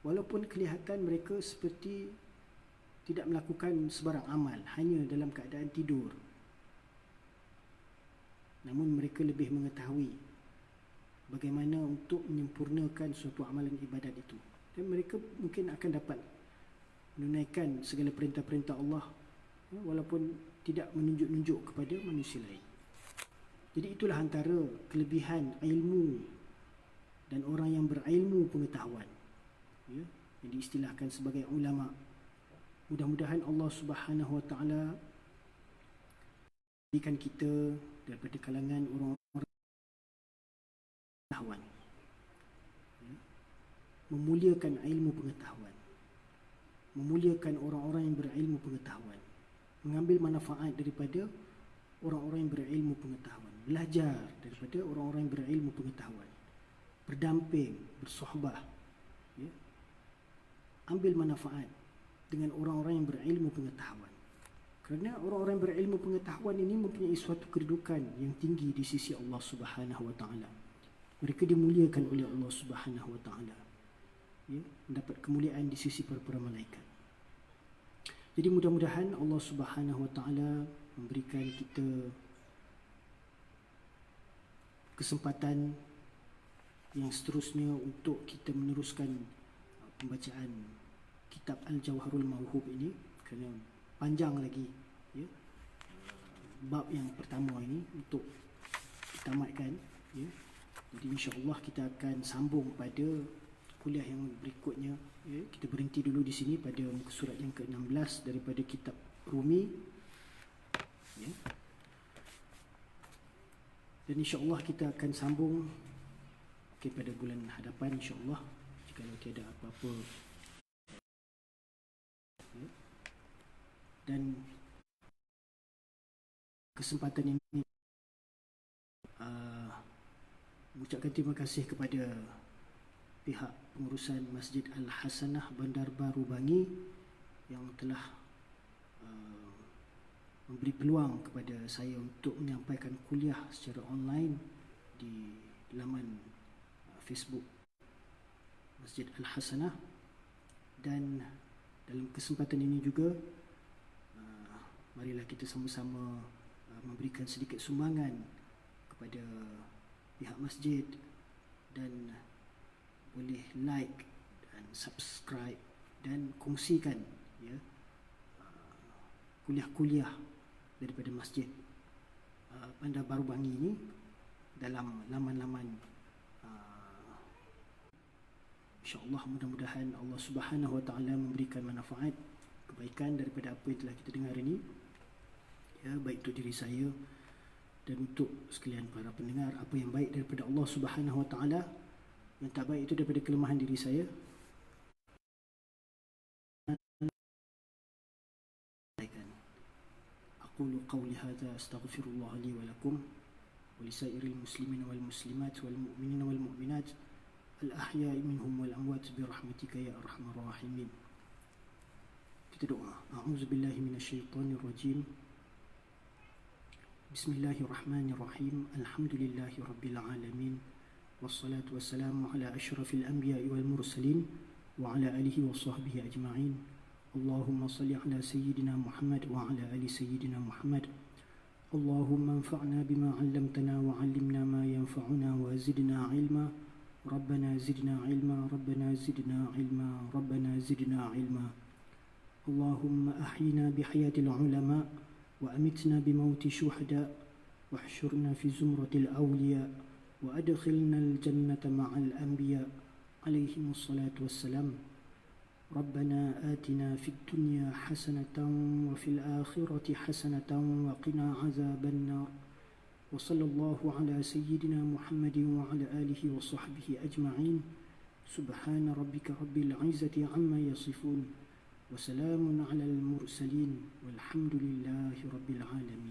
walaupun kelihatan mereka seperti tidak melakukan sebarang amal, hanya dalam keadaan tidur, namun mereka lebih mengetahui bagaimana untuk menyempurnakan suatu amalan ibadat itu, dan mereka mungkin akan dapat menunaikan segala perintah-perintah Allah, walaupun tidak menunjuk-nunjuk kepada manusia lain. Jadi itulah antara kelebihan ilmu dan orang yang berilmu pengetahuan, ya, yang diistilahkan sebagai ulama. Mudah-mudahan Allah Subhanahu wa taala berikan kita daripada kalangan orang-orang pengetahuan, ya, memuliakan ilmu pengetahuan, memuliakan orang-orang yang berilmu pengetahuan, mengambil manfaat daripada orang-orang yang berilmu pengetahuan, belajar daripada orang-orang yang berilmu pengetahuan, berdamping, bersohbah, ya, ambil manfaat dengan orang-orang yang berilmu pengetahuan. Kerana orang-orang yang berilmu pengetahuan ini mempunyai suatu kedudukan yang tinggi di sisi Allah Subhanahu wa taala. Mereka dimuliakan oleh Allah Subhanahu wa taala, ya, mendapat kemuliaan di sisi para malaikat. Jadi mudah-mudahan Allah Subhanahu wa taala memberikan kita kesempatan yang seterusnya untuk kita meneruskan pembacaan kitab Al-Jawharul Mawhub ini, kerana panjang lagi, ya, bab yang pertama ini untuk ditamatkan, ya. Jadi insya-Allah kita akan sambung pada kuliah yang berikutnya, ya. Kita berhenti dulu di sini pada muka surat yang ke-16 daripada kitab Rumi, ya. Dan insya-Allah kita akan sambung pada bulan hadapan insya-Allah. kalau tiada apa-apa. Dan kesempatan ini mengucapkan terima kasih kepada pihak pengurusan Masjid Al-Hasanah Bandar Baru Bangi yang telah memberi peluang kepada saya untuk menyampaikan kuliah secara online di laman Facebook Masjid Al-Hasanah. Dan dalam kesempatan ini juga marilah kita sama-sama memberikan sedikit sumbangan kepada pihak masjid dan boleh like dan subscribe dan kongsikan ya kuliah-kuliah daripada Masjid Bandar Baru Bangi ini dalam laman-laman. InsyaAllah mudah-mudahan Allah Subhanahu Wa Taala memberikan manfaat kebaikan daripada apa yang telah kita dengar ini, ya, baik untuk diri saya dan untuk sekalian para pendengar. Apa yang baik daripada Allah Subhanahu Wa Taala, yang tak baik itu daripada kelemahan diri saya. أقول قولي هذا أستغفر الله لي ولكم ولسائر المسلمين والمسلمات والمؤمنين والمؤمنات الأحياء منهم والأموات برحمتك يا أرحم الراحمين. Kita doa. أعوذ بالله من الشيطان الرجيم. بسم الله الرحمن الرحيم. الحمد لله رب العالمين والصلاة والسلام على أشرف الأنبياء والمرسلين وعلى آله وصحبه أجمعين. اللهم صل على سيدنا محمد وعلى آل سيدنا محمد. اللهم انفعنا بما علمتنا وعلمنا ما ينفعنا وزدنا علما. ربنا زدنا علما. ربنا زدنا علما. ربنا زدنا علما. اللهم أحينا بحياة العلماء وأمتنا بموت الشهداء واحشرنا في زمرة الأولياء وأدخلنا الجنة مع الأنبياء عليهم الصلاة والسلام. ربنا آتنا في الدنيا حسنة وفي الآخرة حسنة وقنا عذاب النار. وصلى الله على سيدنا محمد وعلى آله وصحبه أجمعين. سبحان ربك رب العزة عما يصفون وسلام على المرسلين والحمد لله رب العالمين.